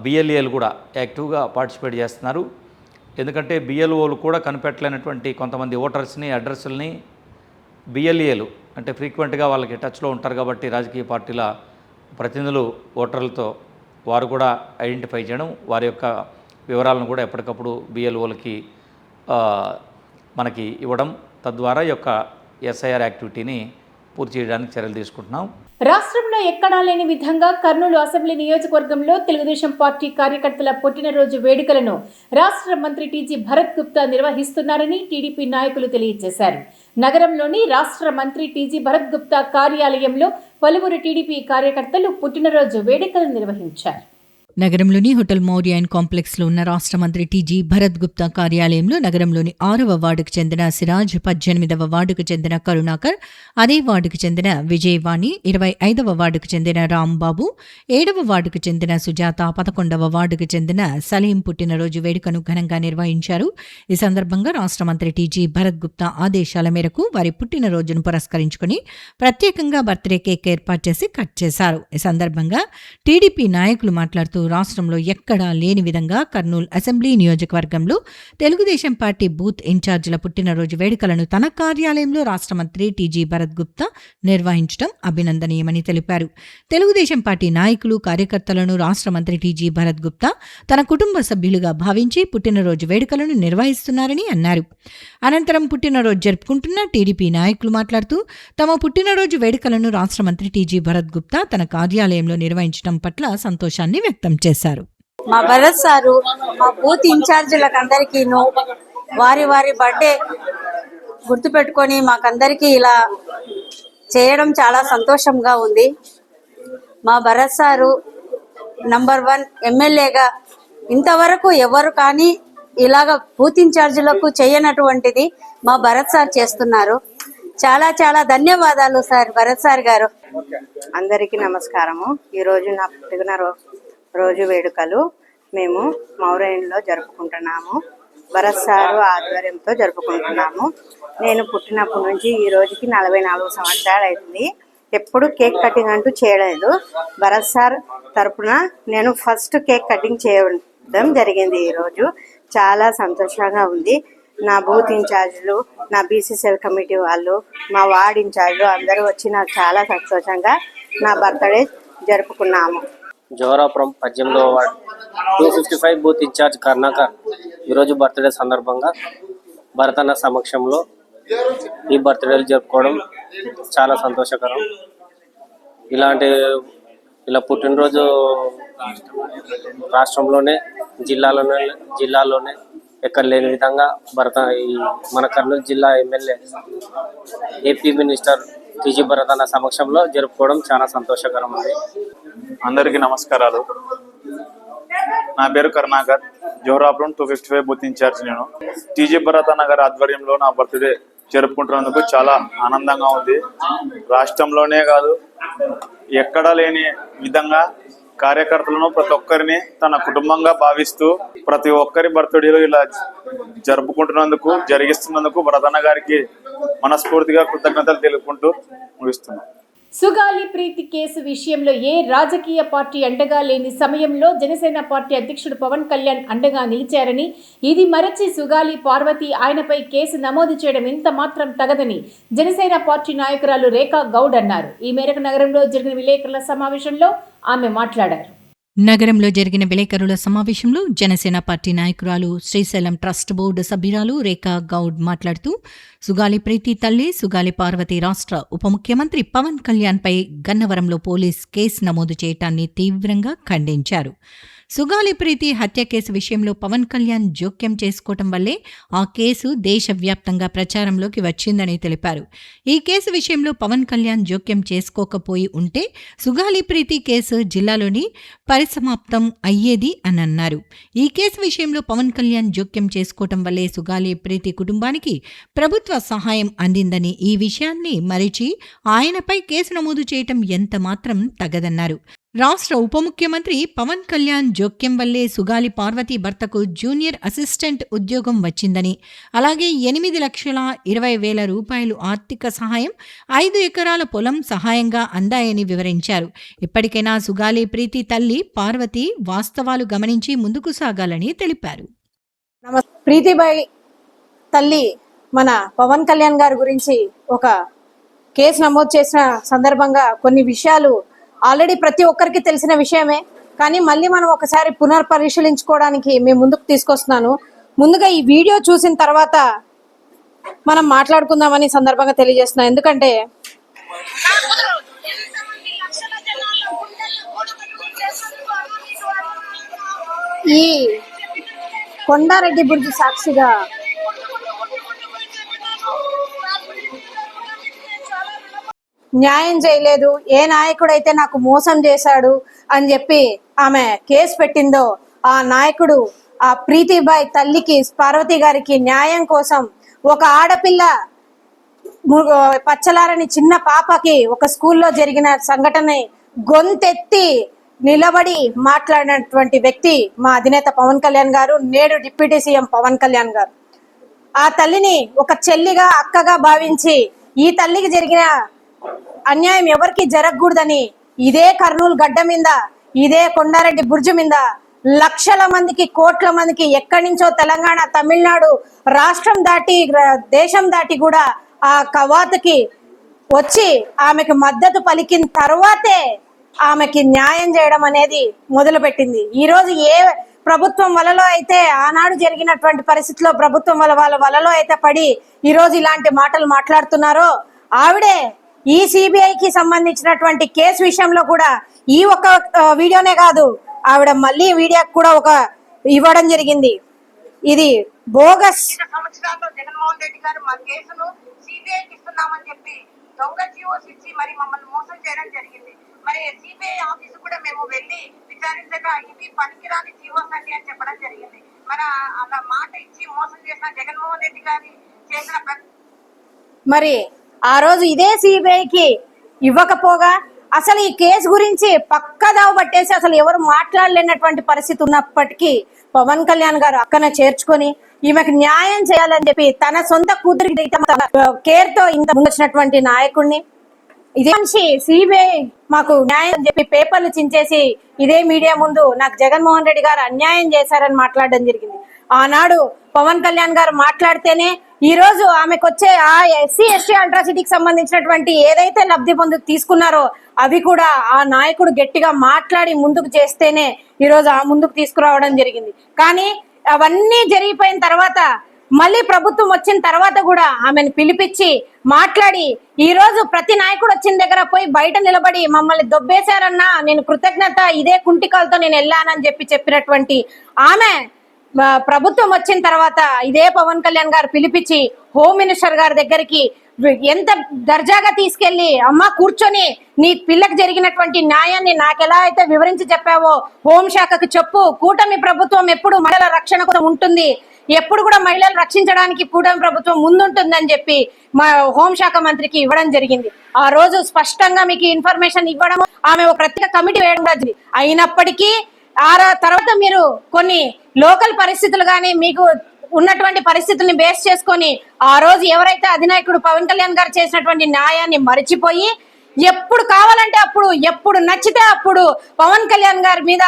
బిఎల్ఏలు కూడా యాక్టివ్గా పార్టిసిపేట్ చేస్తున్నారు. ఎందుకంటే బిఎల్ఓలు కూడా కనిపెట్టలేనటువంటి కొంతమంది ఓటర్స్ని, అడ్రస్ని బిఎల్ఏలు అంటే ఫ్రీక్వెంట్గా వాళ్ళకి టచ్లో ఉంటారు కాబట్టి రాజకీయ పార్టీల ప్రతినిధులు ఓటర్లతో వారు కూడా ఐడెంటిఫై చేయడం, వారి యొక్క వివరాలను కూడా ఎప్పటికప్పుడు బిఎల్ఓలకి మనకి ఇవ్వడం, తద్వారా ఈ యొక్క ఎస్ఐఆర్ యాక్టివిటీని పూర్తి చేయడానికి చర్యలు తీసుకుంటున్నాం. రాష్ట్రంలో ఎక్కడా లేని విధంగా కర్నూలు అసెంబ్లీ నియోజకవర్గంలో తెలుగుదేశం పార్టీ కార్యకర్తల పుట్టినరోజు వేడుకలను రాష్ట్ర మంత్రి టీజీ భరత్ గుప్తా నిర్వహిస్తున్నారని టీడీపీ నాయకులు తెలియజేశారు. నగరంలోని రాష్ట్ర మంత్రి టీజీ భరత్ గుప్తా కార్యాలయంలో పలువురు టీడీపీ కార్యకర్తలు పుట్టినరోజు వేడుకలు నిర్వహించారు. నగరంలోని హోటల్ మౌర్య అండ్ కాంప్లెక్స్లో ఉన్న రాష్ట్ర మంత్రి టీజీ భరత్ గుప్తా కార్యాలయంలో నగరంలోని 6వ వార్డుకు చెందిన సిరాజ్, 18వ వార్డుకు చెందిన కరుణాకర్, అదే వార్డుకు చెందిన విజయవాణి, 25వ వార్డుకు చెందిన రాంబాబు, 7వ వార్డుకు చెందిన సుజాత, 11వ వార్డుకు చెందిన సలీం పుట్టినరోజు వేడుకను ఘనంగా నిర్వహించారు. ఈ సందర్భంగా రాష్ట్ర మంత్రి టీజీ భరత్ గుప్తా ఆదేశాల మేరకు వారి పుట్టినరోజును పురస్కరించుకుని ప్రత్యేకంగా బర్త్డే కేక్ ఏర్పాటు చేసి కట్ చేశారు. ఈ సందర్భంగా టీడీపీ నాయకులు మాట్లాడుతూ రాష్ట్రంలో ఎక్కడా లేని విధంగా కర్నూలు అసెంబ్లీ నియోజకవర్గంలో తెలుగుదేశం పార్టీ బూత్ ఇన్ఛార్జీల పుట్టినరోజు వేడుకలను తన కార్యాలయంలో రాష్ట్ర మంత్రి టీజీ భరత్ గుప్తా నిర్వహించడం అభినందనీయమని తెలిపారు. తెలుగుదేశం పార్టీ నాయకులు, కార్యకర్తలను రాష్ట్ర మంత్రి టీజీ భరత్ గుప్తా తన కుటుంబ సభ్యులుగా భావించి పుట్టినరోజు వేడుకలను నిర్వహిస్తున్నారని అన్నారు. అనంతరం పుట్టినరోజు జరుపుకుంటున్న టీడీపీ నాయకులు మాట్లాడుతూ తమ పుట్టినరోజు వేడుకలను రాష్ట్ర మంత్రి టీజీ భరత్ గుప్తా తన కార్యాలయంలో నిర్వహించడం పట్ల సంతోషాన్ని వ్యక్తం చేశారు. మా భరత్ సారు, మా బూత్ ఇన్ఛార్జీలకు అందరికీను వారి వారి బర్త్డే గుర్తుపెట్టుకొని మాకందరికీ ఇలా చేయడం చాలా సంతోషంగా ఉంది. మా భరత్ సారు నంబర్ 1 ఎమ్మెల్యేగా ఇంతవరకు ఎవరు కానీ ఇలాగ బూత్ ఇన్ఛార్జీలకు చేయనటువంటిది మా భరత్ సార్ చేస్తున్నారు. చాలా చాలా ధన్యవాదాలు సార్, భరత్ సార్ గారు. అందరికీ నమస్కారము. ఈరోజు నా పుట్టినరోజు వేడుకలు మేము మౌరైన్లో జరుపుకుంటున్నాము. భరత్ సారు ఆధ్వర్యంతో జరుపుకుంటున్నాము. నేను పుట్టినప్పటి నుంచి ఈ రోజుకి 44 సంవత్సరాలు అవుతుంది. ఎప్పుడు కేక్ కటింగ్ అంటూ చేయలేదు. భరత్ సార్ తరపున నేను ఫస్ట్ కేక్ కటింగ్ చేయడం జరిగింది. ఈరోజు చాలా సంతోషంగా ఉంది. నా బూత్ ఇన్ఛార్జీలు, నా బీసీసీఎల్ కమిటీ వాళ్ళు, మా వార్డ్ ఇన్ఛార్జీలు అందరూ వచ్చి నాకు చాలా సంతోషంగా నా బర్త్డే జరుపుకున్నాము. జోరాపురం 18వ వార్డ్ 255 బూత్ ఇన్ఛార్జ్ కరుణాకర్ ఈరోజు బర్త్డే సందర్భంగా భరతన్న సమక్షంలో ఈ బర్త్డేలు జరుపుకోవడం చాలా సంతోషకరం. ఇలా పుట్టినరోజు రాష్ట్రంలోనే జిల్లాలోనే ఎక్కడ లేని విధంగా మన కర్నూలు జిల్లా MLA AP minister TG Bharat అన్న సమక్షంలో జరుపుకోవడం చాలా సంతోషకరం ఉంది. అందరికీ నమస్కారాలు. నా పేరు కరుణాకర్, జోహరాపురం 255 బూత్ ఇన్ఛార్జ్. నేను టీజీ భరత్ అన్న గారి ఆధ్వర్యంలో నా బర్త్డే జరుపుకుంటున్నందుకు చాలా ఆనందంగా ఉంది. రాష్ట్రంలోనే కాదు, ఎక్కడా లేని విధంగా కార్యకర్తలను ప్రతి ఒక్కరిని తన కుటుంబంగా భావిస్తూ ప్రతి ఒక్కరి బర్త్డేలు ఇలా జరిగిస్తున్నందుకు భరతన్న గారికి మనస్ఫూర్తిగా కృతజ్ఞతలు తెలుపుకుంటూ ముగిస్తున్నాం. సుగాలి ప్రీతి కేసు విషయంలో ఏ రాజకీయ పార్టీ అండగా లేని సమయంలో జనసేన పార్టీ అధ్యక్షుడు పవన్ కళ్యాణ్ అండగా నిలిచారని, ఇది మరచి సుగాలి పార్వతి ఆయనపై కేసు నమోదు చేయడం ఎంత మాత్రం తగదని జనసేన పార్టీ నాయకురాలు రేఖా గౌడ్ అన్నారు. ఈ మేరకు నగరంలో జరిగిన విలేకరుల సమావేశంలో ఆమె మాట్లాడారు. నగరంలో జరిగిన విలేకరుల సమావేశంలో జనసేన పార్టీ నాయకురాలు, శ్రీశైలం ట్రస్ట్ బోర్డు సభ్యురాలు రేఖా గౌడ్ మాట్లాడుతూ సుగాలి ప్రీతి తల్లి సుగాలి పార్వతి రాష్ట్ర ఉప ముఖ్యమంత్రి పవన్ కళ్యాణ్పై గన్నవరంలో పోలీస్ కేసు నమోదు చేయటాన్ని తీవ్రంగా ఖండించారు. సుగాలి ప్రీతి హత్య కేసు విషయంలో పవన్ కళ్యాణ్ జోక్యం చేసుకోవటం వల్లే ఆ కేసు దేశవ్యాప్తంగా ప్రచారంలోకి వచ్చిందని తెలిపారు. ఈ కేసు విషయంలో పవన్ కళ్యాణ్ జోక్యం చేసుకోకపోయి ఉంటే సుగాలి ప్రీతి కేసు జిల్లాలోని పరిసమాప్తం అయ్యేది అని అన్నారు. ఈ కేసు విషయంలో పవన్ కళ్యాణ్ జోక్యం చేసుకోవటం వల్లే సుగాలి ప్రీతి కుటుంబానికి ప్రభుత్వ సహాయం అందిందని, ఈ విషయాన్ని మరిచి ఆయనపై కేసు నమోదు చేయటం ఎంత మాత్రం తగదన్నారు. రాష్ట్ర ఉప ముఖ్యమంత్రి పవన్ కళ్యాణ్ జోక్యం వల్లే సుగాలి పార్వతి భర్తకు జూనియర్ అసిస్టెంట్ ఉద్యోగం వచ్చిందని, అలాగే 8,20,000 రూపాయలు ఆర్థిక సహాయం, 5 ఎకరాల పొలం సహాయంగా అందాయని వివరించారు. ఇప్పటికైనా సుగాలి ప్రీతి తల్లి పార్వతి వాస్తవాలు గమనించి ముందుకు సాగాలని తెలిపారు. ప్రీతిబాయి తల్లి మన పవన్ కళ్యాణ్ గారి గురించి ఒక కేసు నమోదు చేసిన సందర్భంగా కొన్ని విషయాలు ఆల్రెడీ ప్రతి ఒక్కరికి తెలిసిన విషయమే, కానీ మళ్ళీ మనం ఒకసారి పునర్పరిశీలించుకోవడానికి మేము ముందుకు తీసుకొస్తున్నాను. ముందుగా ఈ వీడియో చూసిన తర్వాత మనం మాట్లాడుకుందామని సందర్భంగా తెలియజేస్తున్నాం. ఎందుకంటే ఈ కొండారెడ్డి బుర్జు సాక్షిగా న్యాయం చేయలేదు, ఏ నాయకుడైతే నాకు మోసం చేశాడు అని చెప్పి ఆమె కేసు పెట్టిందో ఆ నాయకుడు ఆ ప్రీతిబాయి తల్లికి, పార్వతి గారికి న్యాయం కోసం ఒక ఆడపిల్ల పచ్చలారని చిన్న పాపకి ఒక స్కూల్లో జరిగిన సంఘటన గొంతెత్తి నిలబడి మాట్లాడినటువంటి వ్యక్తి మా అధినేత పవన్ కళ్యాణ్ గారు, నేడు డిప్యూటీ సీఎం పవన్ కళ్యాణ్ గారు. ఆ తల్లిని ఒక చెల్లిగా, అక్కగా భావించి ఈ తల్లికి జరిగిన అన్యాయం ఎవరికి జరగకూడదని ఇదే కర్నూలు గడ్డ మీద, ఇదే కొండారెడ్డి బుర్జు మీద లక్షల మందికి, కోట్ల మందికి ఎక్కడి నుంచో తెలంగాణ, తమిళనాడు రాష్ట్రం దాటి, దేశం దాటి కూడా ఆ కవాతుకి వచ్చి ఆమెకు మద్దతు పలికిన తర్వాతే ఆమెకి న్యాయం చేయడం అనేది మొదలుపెట్టింది. ఈరోజు ఏ ప్రభుత్వం వలలో అయితే ఆనాడు జరిగినటువంటి పరిస్థితిలో ప్రభుత్వం వాళ్ళ వలలో అయితే పడి ఈరోజు ఇలాంటి మాటలు మాట్లాడుతున్నారో, ఆవిడే ఈ సిబిఐకి సంబంధించినటువంటి కేసు విషయంలో కూడా ఈ ఒక్క వీడియోనే కాదు, ఆవిడ మళ్ళీ వీడియోకి కూడా ఒక ఇవ్వడం జరిగింది. ఇది బోగస్. సంవత్సరాల్లో జగన్మోహన్ రెడ్డి గారు మా కేసును సిబిఐకి ఇస్తున్నామని చెప్పి దొంగ జీవోస్ ఇచ్చి మరి మమ్మల్ని మోసం చేయడం జరిగింది. మరి సిబిఐ ఆఫీసు కూడా మేము వెళ్ళి విచారించగా ఇవి పనికిరాని జీవోస్ అండి అని చెప్పడం జరిగింది. మన అలా మాట ఇచ్చి మోసం చేసిన జగన్మోహన్ రెడ్డి గారి చేసిన మరి ఆ రోజు ఇదే సిబిఐకి ఇవ్వకపోగా అసలు ఈ కేసు గురించి పక్కదావ పట్టేసి అసలు ఎవరు మాట్లాడలేనటువంటి పరిస్థితి ఉన్నప్పటికీ పవన్ కళ్యాణ్ గారు అక్కన చేర్చుకొని ఈమెకు న్యాయం చేయాలని చెప్పి తన సొంత కూతురికి కేర్ తో ఇంత ముందొచ్చినటువంటి నాయకుడిని, ఇదే మనిషి సిబిఐ మాకు న్యాయం అని చెప్పి పేపర్లు చించేసి ఇదే మీడియా ముందు నాకు జగన్మోహన్ రెడ్డి గారు అన్యాయం చేశారని మాట్లాడడం జరిగింది. ఆనాడు పవన్ కళ్యాణ్ గారు మాట్లాడితేనే ఈ రోజు ఆమెకు వచ్చే ఆ ఎస్సీ ఎస్టీ అల్ట్రాసిటీకి సంబంధించినటువంటి ఏదైతే లబ్ధి పొందు తీసుకున్నారో అవి కూడా ఆ నాయకుడు గట్టిగా మాట్లాడి ముందుకు చేస్తేనే ఈ రోజు ఆ ముందుకు తీసుకురావడం జరిగింది. కానీ అవన్నీ జరిగిపోయిన తర్వాత మళ్ళీ ప్రభుత్వం వచ్చిన తర్వాత కూడా ఆమెను పిలిపించి మాట్లాడి ఈ రోజు ప్రతి నాయకుడు వచ్చిన దగ్గర పోయి బయట నిలబడి మమ్మల్ని దొబ్బేశారన్నా నేను కృతజ్ఞత ఇదే కుంటికాలతో నేను వెళ్ళానని చెప్పినటువంటి ఆమె ప్రభుత్వం వచ్చిన తర్వాత ఇదే పవన్ కళ్యాణ్ గారు పిలిపించి హోమ్ మినిస్టర్ గారి దగ్గరికి ఎంత దర్జాగా తీసుకెళ్లి అమ్మ కూర్చొని నీ పిల్లకి జరిగినటువంటి న్యాయాన్ని నాకెలా అయితే వివరించి చెప్పావో హోంశాఖకు చెప్పు, కూటమి ప్రభుత్వం ఎప్పుడు మహిళల రక్షణ కూడా ఉంటుంది, ఎప్పుడు కూడా మహిళలు రక్షించడానికి కూటమి ప్రభుత్వం ముందుంటుందని చెప్పి మా హోంశాఖ మంత్రికి ఇవ్వడం జరిగింది. ఆ రోజు స్పష్టంగా మీకు ఇన్ఫర్మేషన్ ఇవ్వడం, ఆమె ఒక ప్రత్యేక కమిటీ వేయడం జరిగింది. అయినప్పటికీ ఆ తర్వాత మీరు కొన్ని లోకల్ పరిస్థితులు కానీ మీకు ఉన్నటువంటి పరిస్థితుల్ని బేస్ చేసుకొని ఆ రోజు ఎవరైతే అధినాయకుడు పవన్ కళ్యాణ్ గారు చేసినటువంటి న్యాయాన్ని మరిచిపోయి ఎప్పుడు కావాలంటే అప్పుడు ఎప్పుడు నచ్చితే అప్పుడు పవన్ కళ్యాణ్ గారి మీద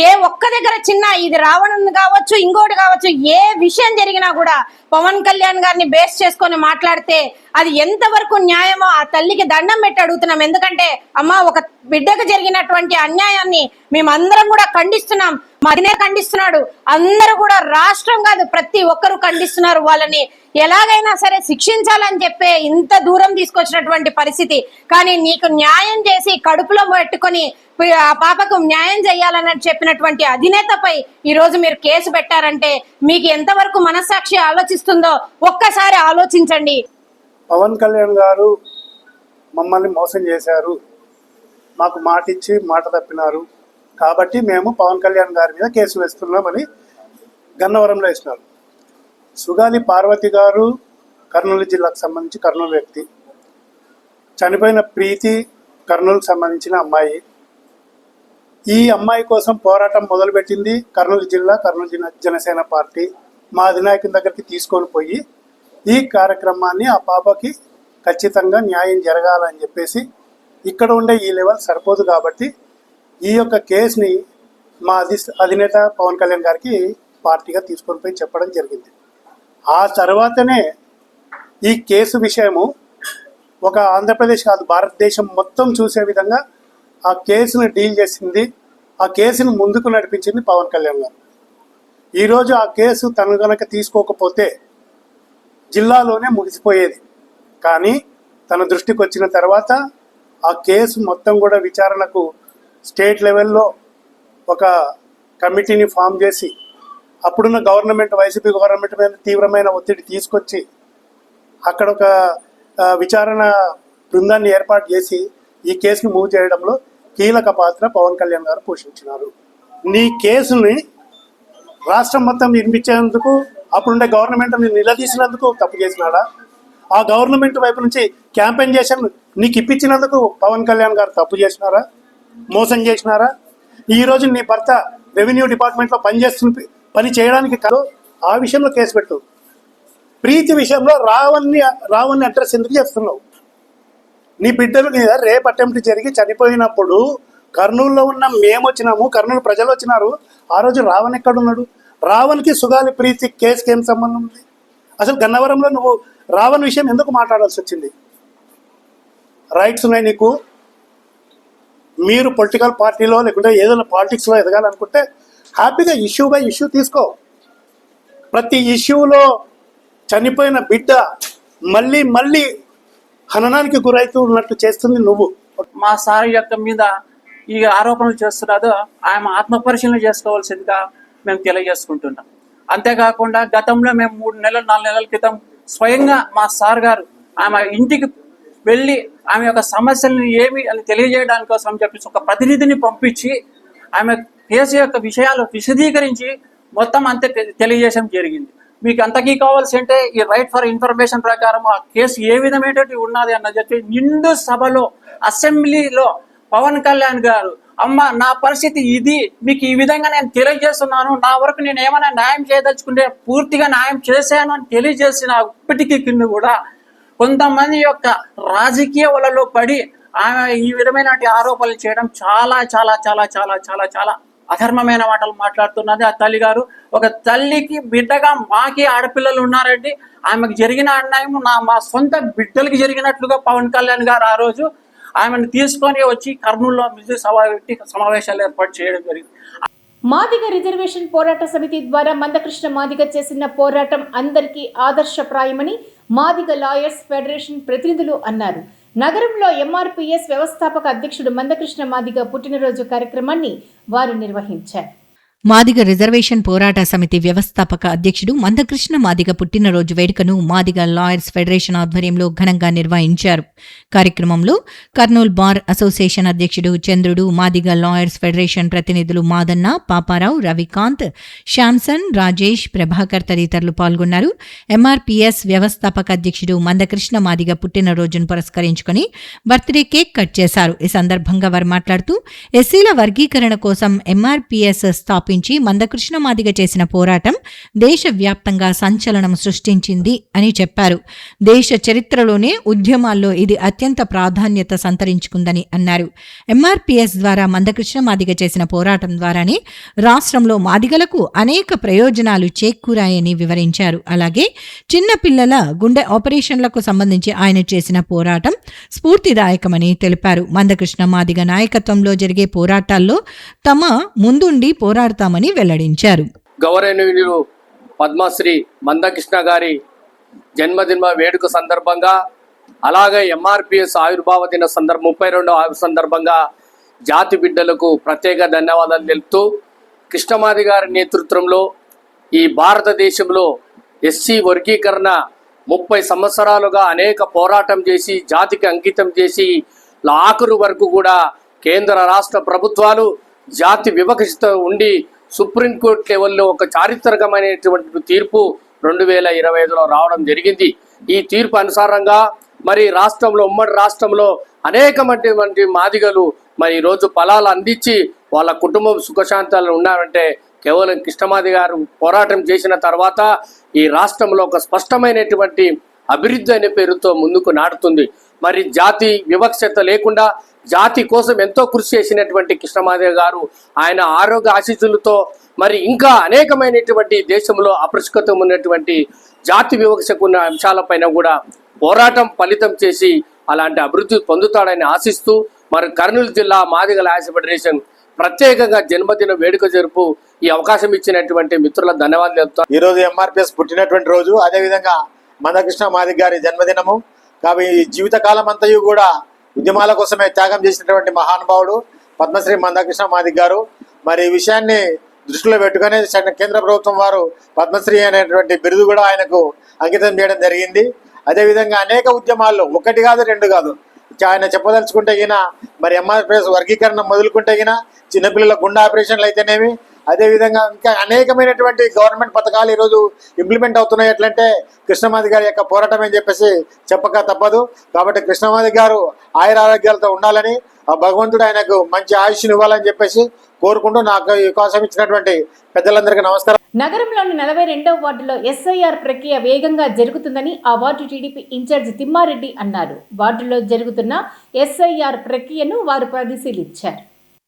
ఏ ఒక్క దగ్గర చిన్న ఇది రావణుని కావచ్చు ఇంకోటి కావచ్చు ఏ విషయం జరిగినా కూడా పవన్ కళ్యాణ్ గారిని బేస్ చేసుకొని మాట్లాడితే అది ఎంతవరకు న్యాయమో ఆ తల్లికి దండం పెట్టి అడుగుతున్నాం. ఎందుకంటే అమ్మ ఒక బిడ్డకు జరిగినటువంటి అన్యాయాన్ని మేమందరం కూడా ఖండిస్తున్నాం, మదినే ఖండిస్తున్నాడు, అందరూ కూడా రాష్ట్రం కాదు ప్రతి ఒక్కరూ ఖండిస్తున్నారు. వాళ్ళని ఎలాగైనా సరే శిక్షించాలని చెప్పే ఇంత దూరం తీసుకొచ్చినటువంటి పరిస్థితి. కానీ నీకు న్యాయం చేసి కడుపులో పెట్టుకొని ఆ పాపకు న్యాయం చేయాలని చెప్పినటువంటి అధినేతపై ఈ రోజు మీరు కేసు పెట్టారంటే మీకు ఎంతవరకు మనస్సాక్షి ఆలోచిస్తుందో ఒక్కసారి ఆలోచించండి. పవన్ కళ్యాణ్ గారు మమ్మల్ని మోసం చేశారు, మాకు మాట ఇచ్చి మాట తప్పినారు కాబట్టి మేము పవన్ కళ్యాణ్ గారి మీద కేసు వేస్తున్నామని గన్నవరంలో వేసినారు. సుగాలి పార్వతి గారు కర్నూలు జిల్లాకు సంబంధించి కర్నూలు వ్యక్తి, చనిపోయిన ప్రీతి కర్నూలుకు సంబంధించిన అమ్మాయి. ఈ అమ్మాయి కోసం పోరాటం మొదలుపెట్టింది కర్నూలు జిల్లా జనసేన పార్టీ. మా అధినాయకుని దగ్గరికి తీసుకొని పోయి ఈ కార్యక్రమాన్ని ఆ పాపకి ఖచ్చితంగా న్యాయం జరగాలని చెప్పేసి ఇక్కడ ఉండే ఈ లెవెల్ సరిపోదు కాబట్టి ఈ యొక్క కేసుని మా అధినేత పవన్ కళ్యాణ్ గారికి పార్టీగా తీసుకొని పోయి చెప్పడం జరిగింది. ఆ తర్వాతనే ఈ కేసు విషయము ఒక ఆంధ్రప్రదేశ్ కాదు భారతదేశం మొత్తం చూసే విధంగా ఆ కేసును డీల్ చేసింది, ఆ కేసును ముందుకు నడిపించింది పవన్ కళ్యాణ్ గారు. ఈరోజు ఆ కేసు తను కనుక తీసుకోకపోతే జిల్లాలోనే ముగిసిపోయేది. కానీ తన దృష్టికి వచ్చిన తర్వాత ఆ కేసు మొత్తం కూడా విచారణకు స్టేట్ లెవెల్లో ఒక కమిటీని ఫామ్ చేసి అప్పుడున్న గవర్నమెంట్ వైసీపీ గవర్నమెంట్ మీద తీవ్రమైన ఒత్తిడి తీసుకొచ్చి అక్కడ ఒక విచారణ బృందాన్ని ఏర్పాటు చేసి ఈ కేసుని మూవ్ చేయడంలో కీలక పాత్ర పవన్ కళ్యాణ్ గారు పోషించినారు. నీ కేసుని రాష్ట్రం మొత్తం నిర్మించేందుకు అప్పుడుండే గవర్నమెంట్ నిలదీసినందుకు తప్పు చేసినాడా? ఆ గవర్నమెంట్ వైపు నుంచి క్యాంపెయిన్ చేసిన నీకు ఇప్పించినందుకు పవన్ కళ్యాణ్ గారు తప్పు చేసినారా, మోసం చేసినారా? ఈరోజు నీ భర్త రెవెన్యూ డిపార్ట్మెంట్లో పని చేయడానికి కాదు, ఆ విషయంలో కేసు పెట్టు. ప్రీతి విషయంలో రావణ్ణి అడ్రస్ ఎందుకు చేస్తున్నావు? నీ బిడ్డలు మీద రేప్ అటెంప్ట్ జరిగి చనిపోయినప్పుడు కర్నూలులో ఉన్న మేము వచ్చినాము, కర్నూలు ప్రజలు వచ్చినారు. ఆ రోజు రావణ్ ఎక్కడున్నాడు? రావణ్కి సుగాలి ప్రీతి కేసుకి ఏం సంబంధం ఉంది? అసలు గన్నవరంలో నువ్వు రావణ్ విషయం ఎందుకు మాట్లాడాల్సి వచ్చింది? రైట్స్ ఉన్నాయి నీకు. మీరు పొలిటికల్ పార్టీలో లేకుంటే ఏదైనా పాలిటిక్స్లో ఎదగాలనుకుంటే హ్యాపీగా ఇష్యూ బై ఇష్యూ తీసుకో. ప్రతి ఇష్యూలో చనిపోయిన బిడ్డ మళ్ళీ మళ్ళీ హననానికి గురైతూ ఉన్నట్టు చేస్తుంది నువ్వు. మా సార్ యొక్క మీద ఈ ఆరోపణలు చేస్తున్నారో ఆమె ఆత్మపరిశీలన చేసుకోవాల్సిందిగా మేము తెలియజేసుకుంటున్నాం. అంతేకాకుండా గతంలో మేము 3 నెలలు 4 నెలల క్రితం స్వయంగా మా సార్ గారు ఆమె ఇంటికి వెళ్ళి ఆమె యొక్క సమస్యలను ఏమి అని తెలియజేయడానికి కోసం చెప్పేసి ఒక ప్రతినిధిని పంపించి ఆమె కేసు యొక్క విషయాలు విశదీకరించి మొత్తం అంతే తెలియజేయడం జరిగింది. మీకు అంతకీ కావాల్సి అంటే ఈ రైట్ ఫర్ ఇన్ఫర్మేషన్ ప్రకారం ఆ కేసు ఏ విధమైనటువంటి ఉన్నది అన్న చెప్పి నిండు సభలో అసెంబ్లీలో పవన్ కళ్యాణ్ గారు అమ్మ నా పరిస్థితి ఇది, మీకు ఈ విధంగా నేను తెలియజేస్తున్నాను, నా వరకు నేను ఏమైనా న్యాయం చేయదలుచుకుంటే పూర్తిగా న్యాయం చేశాను అని తెలియజేసిన ఇప్పటికీ కింద కూడా కొంతమంది యొక్క రాజకీయ వలలో పడి ఆమె ఈ విధమైన ఆరోపణలు చేయడం చాలా చాలా చాలా చాలా చాలా చాలా అధర్మమైన మాటలు మాట్లాడుతున్నది ఆ తల్లి గారు. ఒక తల్లికి బిడ్డగా మాకి ఆడపిల్లలు ఉన్నారండి, ఆమెకు జరిగిన అన్యాయం మా సొంత బిడ్డలకి జరిగినట్లుగా పవన్ కళ్యాణ్ గారు ఆ రోజు ఆమెను తీసుకొని వచ్చి కర్నూలులో సమావేశాలు ఏర్పాటు చేయడం జరిగింది. మాదిగ రిజర్వేషన్ పోరాట సమితి ద్వారా మందకృష్ణ మాదిగ చేసిన పోరాటం అందరికీ ఆదర్శప్రాయమని మాదిగ లాయర్స్ ఫెడరేషన్ ప్రతినిధులు అన్నారు. నగరంలో ఎంఆర్పీఎస్ వ్యవస్థాపక అధ్యక్షుడు మందకృష్ణ మాదిగ పుట్టినరోజు కార్యక్రమాన్ని వారు నిర్వహించారు. మాదిగ రిజర్వేషన్ పోరాట సమితి వ్యవస్థాపక అధ్యక్షుడు మందకృష్ణ మాదిగ పుట్టినరోజు వేడుకను మాదిగ లాయర్స్ ఫెడరేషన్ ఆధ్వర్యంలో ఘనంగా నిర్వహించారు. కార్యక్రమంలో కర్నూలు బార్ అసోసియేషన్ అధ్యక్షుడు చంద్రుడు, మాదిగ లాయర్స్ ఫెడరేషన్ ప్రతినిధులు మాదన్న, పాపారావు, రవికాంత్, శ్యామ్సన్, రాజేష్, ప్రభాకర్ తదితరులు పాల్గొన్నారు. ఎంఆర్పీఎస్ వ్యవస్థాపక అధ్యక్షుడు మందకృష్ణ మాదిగ పుట్టినరోజును పురస్కరించుకుని బర్త్డే కేక్ కట్ చేశారు. ఈ సందర్భంగా వారు మాట్లాడుతూ ఎస్సీల వర్గీకరణ కోసం ఎంఆర్పీఎస్ స్థాపించి మందకృష్ణ మాదిగ చేసిన పోరాటం దేశవ్యాప్తంగా సంచలనం సృష్టించింది అని చెప్పారు. దేశ చరిత్రలోనే ఉద్యమాల్లో ఇది అత్యంత ప్రాధాన్యత సంతరించుకుందని అన్నారు. ఎంఆర్పీఎస్ ద్వారా మందకృష్ణ మాదిగ చేసిన పోరాటం ద్వారానే రాష్ట్రంలో మాదిగలకు అనేక ప్రయోజనాలు చేకూరాయని వివరించారు. అలాగే చిన్నపిల్లల గుండె ఆపరేషన్లకు సంబంధించి ఆయన చేసిన పోరాటం స్ఫూర్తిదాయకమని తెలిపారు. మందకృష్ణ మాదిగ నాయకత్వంలో జరిగే పోరాటాల్లో తమ ముందుండి పోరాడతామని వెల్లడించారు. గౌరవనీయులు పద్మశ్రీ మందకృష్ణ గారి జన్మదిన వేడుక సందర్భంగా, అలాగే ఎంఆర్పిఎస్ ఆవిర్భావ దిన 32వ ఆవిర్భావ సందర్భంగా జాతి బిడ్డలకు ప్రత్యేక ధన్యవాదాలు తెలుపుతూ, కృష్ణమాది గారి నేతృత్వంలో ఈ భారతదేశంలో ఎస్సీ వర్గీకరణ 30 సంవత్సరాలుగా అనేక పోరాటం చేసి జాతికి అంకితం చేసి ఆఖరు వరకు కూడా కేంద్ర రాష్ట్ర ప్రభుత్వాలు జాతి వివక్షత ఉండి సుప్రీంకోర్టు లెవెల్లో ఒక చారిత్రకమైనటువంటి తీర్పు 2025లో రావడం జరిగింది. ఈ తీర్పు అనుసారంగా మరి రాష్ట్రంలో, ఉమ్మడి రాష్ట్రంలో అనేకమైనటువంటి మాదిగలు మరి ఈరోజు ఫలాలు అందించి వాళ్ళ కుటుంబం సుఖశాంతాలు ఉన్నారంటే కేవలం కృష్ణమాది గారు పోరాటం చేసిన తర్వాత ఈ రాష్ట్రంలో ఒక స్పష్టమైనటువంటి అభివృద్ధి అనే పేరుతో ముందుకు నాటుతుంది. మరి జాతి వివక్షత లేకుండా జాతి కోసం ఎంతో కృషి చేసినటువంటి కృష్ణమాది గారు ఆయన ఆరోగ్య ఆశీస్సులతో మరి ఇంకా అనేకమైనటువంటి దేశంలో అపరిష్కృతం ఉన్నటువంటి జాతి వివక్షకు ఉన్న అంశాలపైన కూడా పోరాటం ఫలితం చేసి అలాంటి అభివృద్ధి పొందుతాడని ఆశిస్తూ మరి కర్నూలు జిల్లా మాదిగ లాయర్స్ ఫెడరేషన్ ప్రత్యేకంగా జన్మదిన వేడుక జరుపు ఈ అవకాశం ఇచ్చినటువంటి మిత్రులకు ధన్యవాదాలు చెప్తాను. ఈ రోజు ఎంఆర్పిఎస్ పుట్టినటువంటి రోజు, అదేవిధంగా మందకృష్ణ మాదిగ గారి జన్మదినము. కాబట్టి జీవితకాలం అంతయు కూడా ఉద్యమాల కోసమే త్యాగం చేసినటువంటి మహానుభావుడు పద్మశ్రీ మందకృష్ణ మాదిగ గారు. మరి ఈ విషయాన్ని దృష్టిలో పెట్టుకుని కేంద్ర ప్రభుత్వం వారు పద్మశ్రీ అనేటువంటి బిరుదు కూడా ఆయనకు అంకితం చేయడం జరిగింది. అదేవిధంగా అనేక ఉద్యమాల్లో, ఒకటి కాదు రెండు కాదు, ఆయన చెప్పదలుచుకుంటే గిన మరి ఎంఆర్పిఎస్ వర్గీకరణ మొదలుకుంటే గిన చిన్నపిల్లల గుండె ఆపరేషన్లు అయితేనేమి, అదేవిధంగా ఇంకా అనేకమైనటువంటి గవర్నమెంట్ పథకాలు ఈరోజు ఇంప్లిమెంట్ అవుతున్నాయి. ఎట్లంటే కృష్ణమాది గారి యొక్క పోరాటం అని చెప్పేసి చెప్పక తప్పదు. కాబట్టి కృష్ణమాది గారు ఆయురారోగ్యాలతో ఉండాలని, ఆ భగవంతుడు ఆయనకు మంచి ఆయుష్ను ఇవ్వాలని చెప్పేసి కోరుకుంటూ నాకు ఈ అవకాశం ఇచ్చినటువంటి పెద్దలందరికీ నమస్కారం. నగరంలోని 42వ వార్డులో ఎస్ఐఆర్ ప్రక్రియ వేగంగా జరుగుతుందని ఆ వార్డు టీడీపీ ఇన్ఛార్జి తిమ్మారెడ్డి అన్నారు. వార్డులో జరుగుతున్న ఎస్ఐఆర్ ప్రక్రియను వారు పరిశీలించారు.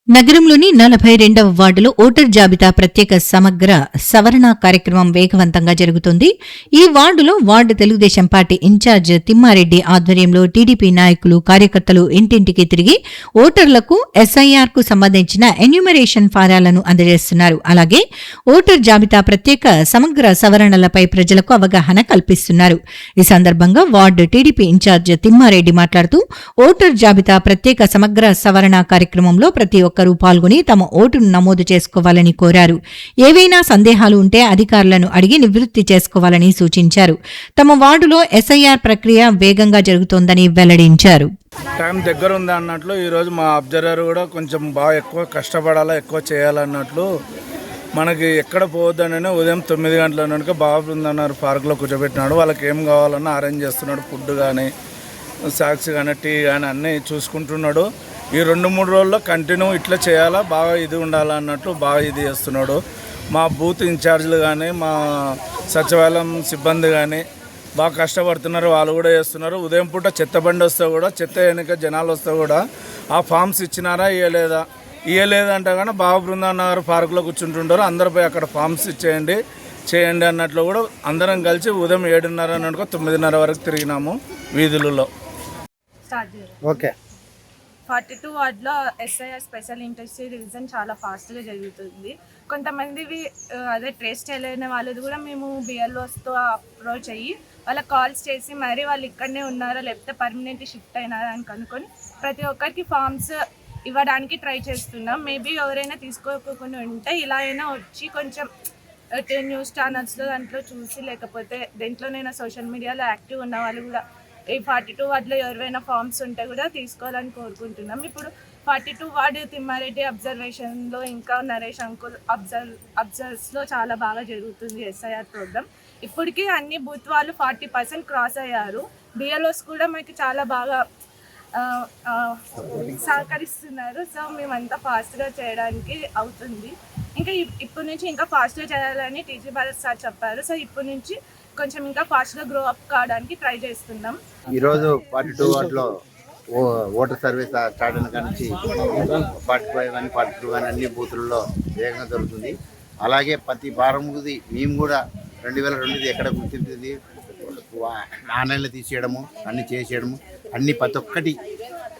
నగరంలోని 42వ వార్డులో ఓటర్ జాబితా ప్రత్యేక సమగ్ర సవరణ కార్యక్రమం వేగవంతంగా జరుగుతుంది. ఈ వార్డులో ward Telugu Desam party incharge Thimmareddy ఆధ్వర్యంలో టీడీపీ నాయకులు, కార్యకర్తలు ఇంటింటికి తిరిగి ఓటర్లకు ఎస్ఐఆర్ కు సంబంధించిన ఎన్యూమరేషన్ ఫారాలను అందజేస్తున్నారు. అలాగే ఓటర్ జాబితా ప్రత్యేక సమగ్ర సవరణలపై ప్రజలకు అవగాహన కల్పిస్తున్నారు. ఈ సందర్భంగా వార్డు టీడీపీ ఇన్ఛార్జ్ తిమ్మారెడ్డి మాట్లాడుతూ ఓటర్ జాబితా ప్రత్యేక సమగ్ర సవరణ కార్యక్రమంలో ప్రతి ఒక్కరూ పాల్గొని తమ ఓటును నమోదు చేసుకోవాలని కోరారు. ఏవైనా సందేహాలు ఉంటే అధికారులను అడిగి నివృత్తి చేసుకోవాలని సూచించారు. తమ వార్డులో ఎస్ఐఆర్ ప్రక్రియ వేగంగా జరుగుతోందని వెల్లడించారు. టైం దగ్గర ఉంది అన్నట్లు ఈరోజు మా అబ్జర్వర్ కూడా కొంచెం బాగా ఎక్కువ కష్టపడాలా, ఎక్కువ చేయాలన్నట్లు మనకి ఎక్కడ పోవద్దనే ఉదయం 9 గంటల నుండి బాబు ఉందన్నారు పార్కులో కూర్చోబెట్టినాడు. వాళ్ళకి ఏం కావాలన్నా అరేంజ్ చేస్తున్నాడు. ఫుడ్ కానీ, స్నాక్స్ కానీ, టీ కానీ అన్నీ చూసుకుంటున్నాడు. ఈ 2-3 రోజుల్లో కంటిన్యూ ఇట్లా చేయాలా, బాగా ఇది ఉండాలన్నట్లు బాగా ఇది చేస్తున్నాడు. మా బూత్ ఇన్ఛార్జీలు కానీ, మా సచివాలయం సిబ్బంది కానీ బాగా కష్టపడుతున్నారు. వాళ్ళు కూడా చేస్తున్నారు. ఉదయం పూట చెత్త బండి వస్తే కూడా, చెత్త వెనుక జనాలు వస్తే కూడా ఆ ఫామ్స్ ఇచ్చినారా ఇవ్వలేదంటే కానీ బాబు బృందావన్ నగర్ పార్కులో కూర్చుంటుంటారు. అందరిపై అక్కడ ఫామ్స్ చేయండి అన్నట్లు కూడా అందరం కలిసి ఉదయం 7:30 నుండి 9:30 వరకు తిరిగినాము వీధులలో. ఓకే. 42 వార్డులో ఎస్ఐఆర్ స్పెషల్ ఇంట్రెస్ట్ రివిజన్ చాలా ఫాస్ట్గా జరుగుతుంది. కొంతమందివి అదే ట్రేస్ చేయలేని వాళ్ళది కూడా మేము బిఎల్ఓస్తో అప్రోచ్ అయ్యి వాళ్ళకి కాల్స్ చేసి మరి వాళ్ళు ఇక్కడనే ఉన్నారా లేకపోతే పర్మనెంట్ షిఫ్ట్ అయినారా అని కనుక్కొని ప్రతి ఒక్కరికి ఫామ్స్ ఇవ్వడానికి ట్రై చేస్తున్నాం. మేబీ ఎవరైనా తీసుకోకుండా ఉంటే ఇలా అయినా వచ్చి కొంచెం న్యూస్ ఛానల్స్లో దాంట్లో చూసి లేకపోతే దేంట్లోనైనా సోషల్ మీడియాలో యాక్టివ్ ఉన్న వాళ్ళు కూడా ఈ 42 వార్డులో ఎవరైనా ఫామ్స్ ఉంటే కూడా తీసుకోవాలని కోరుకుంటున్నాం. ఇప్పుడు 42 వార్డు తిమ్మారెడ్డి అబ్జర్వేషన్లో ఇంకా నరేష్ అంకుల్ అబ్జర్వ్స్లో చాలా బాగా జరుగుతుంది ఎస్ఐఆర్ ప్రోగ్రామ్. ఇప్పటికీ అన్ని బూత్ వాళ్ళు 40% క్రాస్ అయ్యారు. బిఎల్ఓస్ కూడా మనకి చాలా బాగా సహకరిస్తున్నారు. సో మేమంతా ఫాస్ట్గా చేయడానికి అవుతుంది. ఇంకా ఇప్పటి నుంచి ఇంకా ఫాస్ట్గా చేయాలని టీజీ భరత్ సార్ చెప్పారు. సో ఇప్పటి నుంచి కొంచెం ఇంకా ఫాస్ట్గా గ్రో అప్ కావడానికి ట్రై చేస్తున్నాం. ఈరోజు 42 వార్డులో ఓటర్ సర్వీస్ స్టార్ట్ అయిన కాడ నుంచి 45 కానీ 42 కానీ అన్ని బూతులలో వేగంగా జరుగుతుంది. అలాగే ప్రతి వారంది మేము కూడా 2002 ఎక్కడ గుర్తించింది ఆన్లైన్లో తీసేయడము, అన్నీ చేసేయడము, అన్నీ ప్రతి ఒక్కటి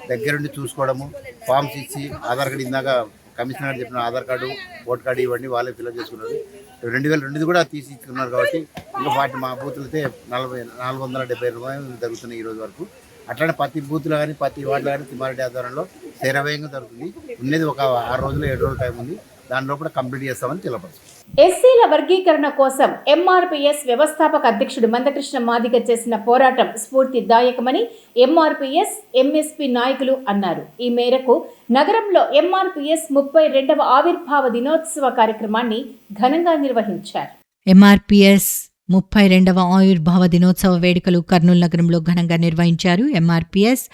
దగ్గరుండి చూసుకోవడము, ఫామ్స్ ఇచ్చి ఆధార్ కార్డు ఇందాక కమిషనర్ చెప్పిన ఆధార్ కార్డు ఓటర్ కార్డు ఇవన్నీ వాళ్ళే ఫిల్అప్ చేసుకున్నారు. 2002 కూడా తీసి ఇస్తున్నారు కాబట్టి ఇంకా మా బూతులు అయితే 470 రూపాయలు జరుగుతున్నాయి ఈరోజు వరకు. అట్లానే ప్రతి బూత్లో కానీ ప్రతి వార్డులో కానీ తిమ్మారెడ్డి ఆధ్వర్యంలో శరవేగంగా జరుగుతుంది. ఉన్నది ఒక 6 రోజులు 7 రోజుల టైం ఉంది. దానిలో కూడా కంప్లీట్ చేస్తామని తెలియపరుస్తుంది. ఎస్సీల వర్గీకరణ కోసం ఎంఆర్పీఎస్ వ్యవస్థాపక అధ్యక్షుడు మందకృష్ణ మాదిగ చేసిన పోరాటం స్ఫూర్తిదాయకమని ఎంఆర్పీఎస్ ఎంఎస్పీ నాయకులు అన్నారు. ఈ మేరకు నగరంలో ఎంఆర్పీఎస్ 32వ ఆవిర్భావ దినోత్సవ కార్యక్రమాన్ని ఘనంగా నిర్వహించారు. ఎంఆర్పీఎస్ 32వ ఆవిర్భావ దినోత్సవ వేడుకలు కర్నూలు నగరంలో ఘనంగా నిర్వహించారు. ఎంఆర్పీఎస్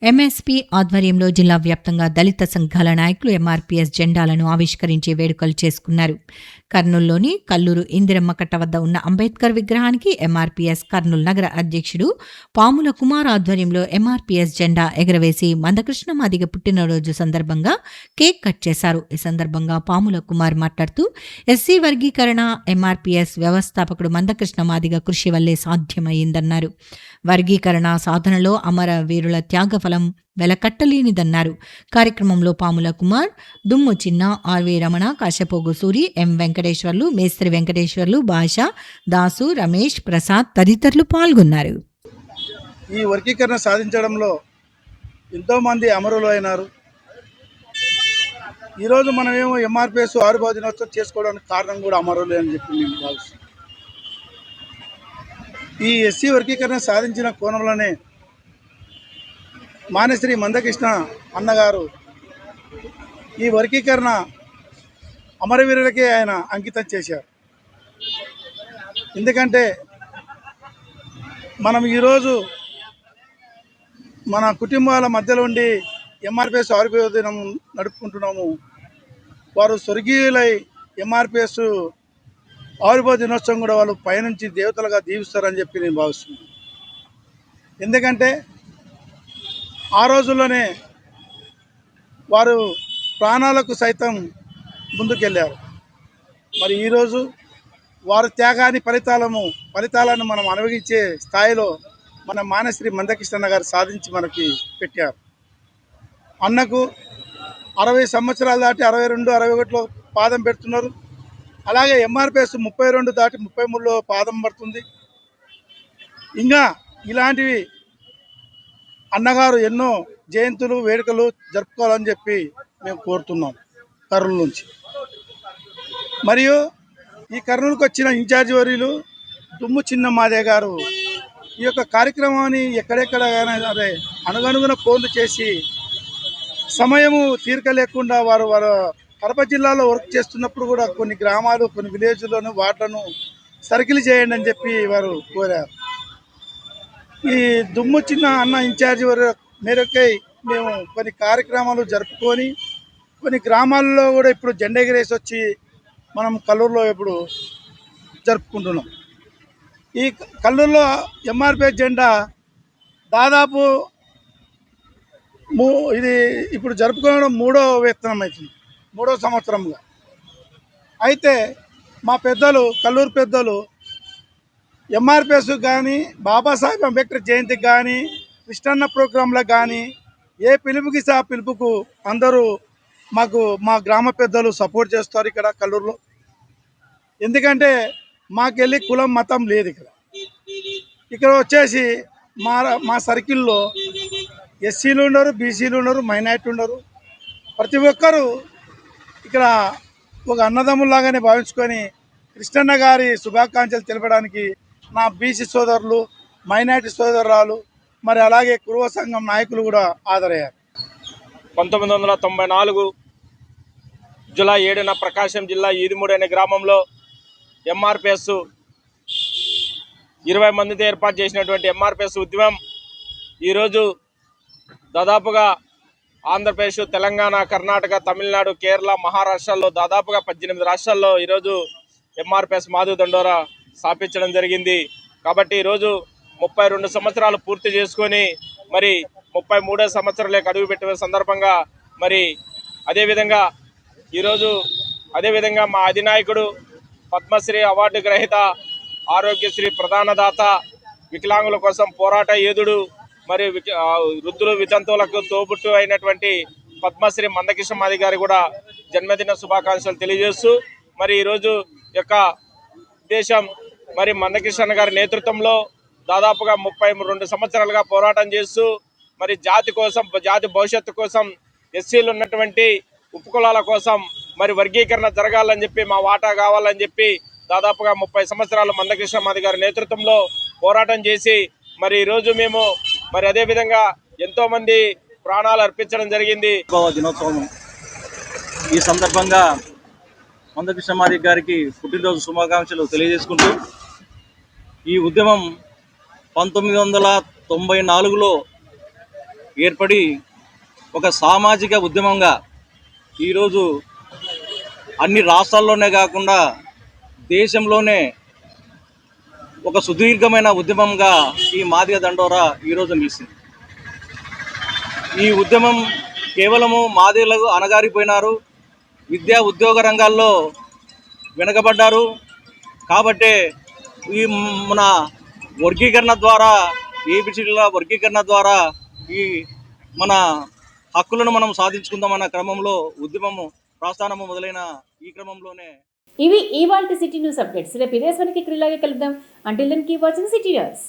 ఎంఎస్పీ ఆధ్వర్యంలో జిల్లా వ్యాప్తంగా దళిత సంఘాల నాయకులు ఎంఆర్పీఎస్ జెండాలను ఆవిష్కరించి వేడుకలు చేసుకున్నారు. కర్నూలులోని కల్లూరు ఇందిరమ్మ కట్ట వద్ద ఉన్న అంబేద్కర్ విగ్రహానికి ఎంఆర్పీఎస్ కర్నూలు నగర అధ్యక్షుడు పాముల కుమార్ ఆధ్వర్యంలో ఎంఆర్పీఎస్ జెండా ఎగరవేసి మందకృష్ణ మాదిగ పుట్టినరోజు సందర్భంగా కేక్ కట్ చేశారు. ఈ సందర్భంగా పాముల కుమార్ మాట్లాడుతూ ఎస్సీ వర్గీకరణ ఎంఆర్పీఎస్ వ్యవస్థాపకుడు మందకృష్ణ మాదిగ కృషి వల్లే సాధ్యమైందన్నారు. వర్గీకరణ సాధనలో అమరవీరుల త్యాగఫలం వెలకట్టలేనిదన్నారు. కార్యక్రమంలో పాముల కుమార్, దుమ్ము చిన్న, ఆర్వి రమణ, కాశపోగు సూరి, ఎం వెంకటేశ్వర్లు, మేస్త్రి వెంకటేశ్వర్లు, భాష, దాసు, రమేష్, ప్రసాద్ తదితరులు పాల్గొన్నారు. ఈ వర్గీకరణ సాధించడంలో ఎంతోమంది అమరులు అయినారు. ఈరోజు మనమేమో ఎంఆర్పీఎస్ ఆవిర్భావ దినోత్సవం చేసుకోవడానికి కారణం కూడా అమరులే అని చెప్పి మేము భావిస్తున్నాం. ఈ ఎస్సీ వర్గీకరణ సాధించిన కోణంలోనే మానశ్రీ మందకృష్ణ అన్నగారు ఈ వర్గీకరణ అమరవీరులకే ఆయన అంకితం చేశారు. ఎందుకంటే మనం ఈరోజు మన కుటుంబాల మధ్యలో ఉండి ఎంఆర్పీఎస్ ఆవిర్భావ దినం నడుపుకుంటున్నాము. వారు స్వర్గీయులై ఎంఆర్పీఎస్ ఆవిర్భావ దినోత్సవం కూడా వాళ్ళు పైనుంచి దేవతలుగా దీవిస్తారని చెప్పి నేను భావిస్తున్నాను. ఎందుకంటే ఆ రోజుల్లోనే వారు ప్రాణాలకు సైతం ముందుకెళ్ళారు. మరి ఈరోజు వారి త్యాగాన్ని ఫలితాలను మనం అనుభవించే స్థాయిలో మన మానశ్రీ మందకృష్ణ గారు సాధించి మనకి పెట్టారు. అన్నకు 60 సంవత్సరాలు దాటి 62, 61లో పాదం పెడుతున్నారు. అలాగే ఎంఆర్పీఎస్ 32 దాటి 33లో పాదం పడుతుంది. ఇంకా ఇలాంటివి అన్నగారు ఎన్నో జయంతులు వేడుకలు జరుపుకోవాలని చెప్పి మేము కోరుతున్నాం కర్నూలు నుంచి. మరియు ఈ కర్నూలుకు వచ్చిన ఇన్ఛార్జి వర్యులు దుమ్ము చిన్న మాదే గారు ఈ యొక్క కార్యక్రమాన్ని ఎక్కడెక్కడైనా సరే అనుగనుగున ఫోన్లు చేసి సమయము తీరిక లేకుండా వారు కడప జిల్లాలో వర్క్ చేస్తున్నప్పుడు కూడా కొన్ని గ్రామాలు, కొన్ని విలేజ్లను, వార్డులను సర్కిల్ చేయండి అని చెప్పి వారు కోరారు. ఈ దుమ్ము చిన్న అన్న ఇన్ఛార్జి మేరకై మేము కొన్ని కార్యక్రమాలు జరుపుకొని కొన్ని గ్రామాల్లో కూడా ఇప్పుడు జెండా ఎగరేసి వచ్చి మనం కల్లూరులో ఇప్పుడు జరుపుకుంటున్నాం. ఈ కల్లూరులో ఎంఆర్పీఎస్ జెండా దాదాపు ఇది ఇప్పుడు జరుపుకోవడం 3వ వేతనం అవుతుంది, 3వ సంవత్సరంగా. అయితే మా పెద్దలు, కల్లూరు పెద్దలు ఎంఆర్పీఎస్ కానీ, బాబాసాహెబ్ అంబేద్కర్ జయంతికి కానీ, కృష్ణన్న ప్రోగ్రాంలకు కానీ ఏ పిలుపుకి ఆ పిలుపుకు అందరూ మాకు మా గ్రామ పెద్దలు సపోర్ట్ చేస్తారు ఇక్కడ కల్లూరులో. ఎందుకంటే మాకెళ్ళి కులం మతం లేదు ఇక్కడ వచ్చేసి మా సర్కిల్లో ఎస్సీలు ఉన్నారు, బీసీలు ఉన్నారు, మైనార్టీ ఉన్నారు. ప్రతి ఒక్కరూ ఇక్కడ ఒక అన్నదమ్ములాగానే భావించుకొని కృష్ణన్న గారి శుభాకాంక్షలు తెలపడానికి నా బీసీ సోదరులు, మైనార్టీ సోదరురాలు, మరి అలాగే కురువ సంఘం నాయకులు కూడా హాజరయ్యారు. 1994 జూలై 7న ప్రకాశం జిల్లా ఈదిమూడి అనే గ్రామంలో ఎంఆర్పిఎస్ 20 మందితో ఏర్పాటు చేసినటువంటి ఎంఆర్పిఎస్ ఉద్యమం ఈరోజు దాదాపుగా ఆంధ్రప్రదేశ్, తెలంగాణ, కర్ణాటక, తమిళనాడు, కేరళ, మహారాష్ట్రలో దాదాపుగా 18 రాష్ట్రాల్లో ఈరోజు ఎంఆర్పిఎస్ మాధవ్ దండోరా స్థాపించడం జరిగింది. కాబట్టి ఈరోజు 32 సంవత్సరాలు పూర్తి చేసుకొని మరి 33వ సంవత్సరంలోకి అడుగుపెట్టిన సందర్భంగా మరి అదేవిధంగా మా అధినాయకుడు పద్మశ్రీ అవార్డు గ్రహీత, ఆరోగ్యశ్రీ ప్రధానదాత, వికలాంగుల కోసం పోరాట యోధుడు, మరి వృద్ధులు వితంతువులకు తోబుట్టు అయినటువంటి పద్మశ్రీ మందకృష్ణ మాదిగ గారి కూడా జన్మదిన శుభాకాంక్షలు తెలియజేస్తూ మరి ఈరోజు యొక్క ఉద్దేశం మరి మందకృష్ణ గారి నేతృత్వంలో దాదాపుగా 32 సంవత్సరాలుగా పోరాటం చేస్తూ మరి జాతి కోసం, జాతి భవిష్యత్తు కోసం, ఎస్సీలు ఉన్నటువంటి ఉపకులాల కోసం మరి వర్గీకరణ జరగాలని చెప్పి, మా వాటా కావాలని చెప్పి దాదాపుగా 30 సంవత్సరాలు మందకృష్ణ మాదిగ గారి నేతృత్వంలో పోరాటం చేసి మరి ఈరోజు మేము మరి అదేవిధంగా ఎంతోమంది ప్రాణాలు అర్పించడం జరిగింది. దినోత్సవం ఈ సందర్భంగా మందకృష్ణ మాదిగ గారికి పుట్టినరోజు శుభాకాంక్షలు తెలియజేసుకుంటూ, ఈ ఉద్యమం 1994లో ఏర్పడి ఒక సామాజిక ఉద్యమంగా ఈరోజు అన్ని రాష్ట్రాల్లోనే కాకుండా దేశంలోనే ఒక సుదీర్ఘమైన ఉద్యమంగా ఈ మాదిగ దండోరా ఈరోజు నిలిచింది. ఈ ఉద్యమం కేవలము మాదిగలకు అణగారిపోయినారు, విద్యా ఉద్యోగ రంగాల్లో వెనకబడ్డారు. కాబట్టే ఈ మన వర్గీకరణ ద్వారా, ఏబిసిడీల వర్గీకరణ ద్వారా ఈ మన హక్కులను మనం సాధించుకుందామన్న క్రమంలో ఉద్యమము ప్రస్థానము మొదలైన ఈ క్రమంలోనే ఇవి ఇవాల్టి సిటీ న్యూస్ అప్డేట్స్. రేపు ఇదే సమయానికి క్రీలాగా కలుద్దాం. Until then keep watching City news.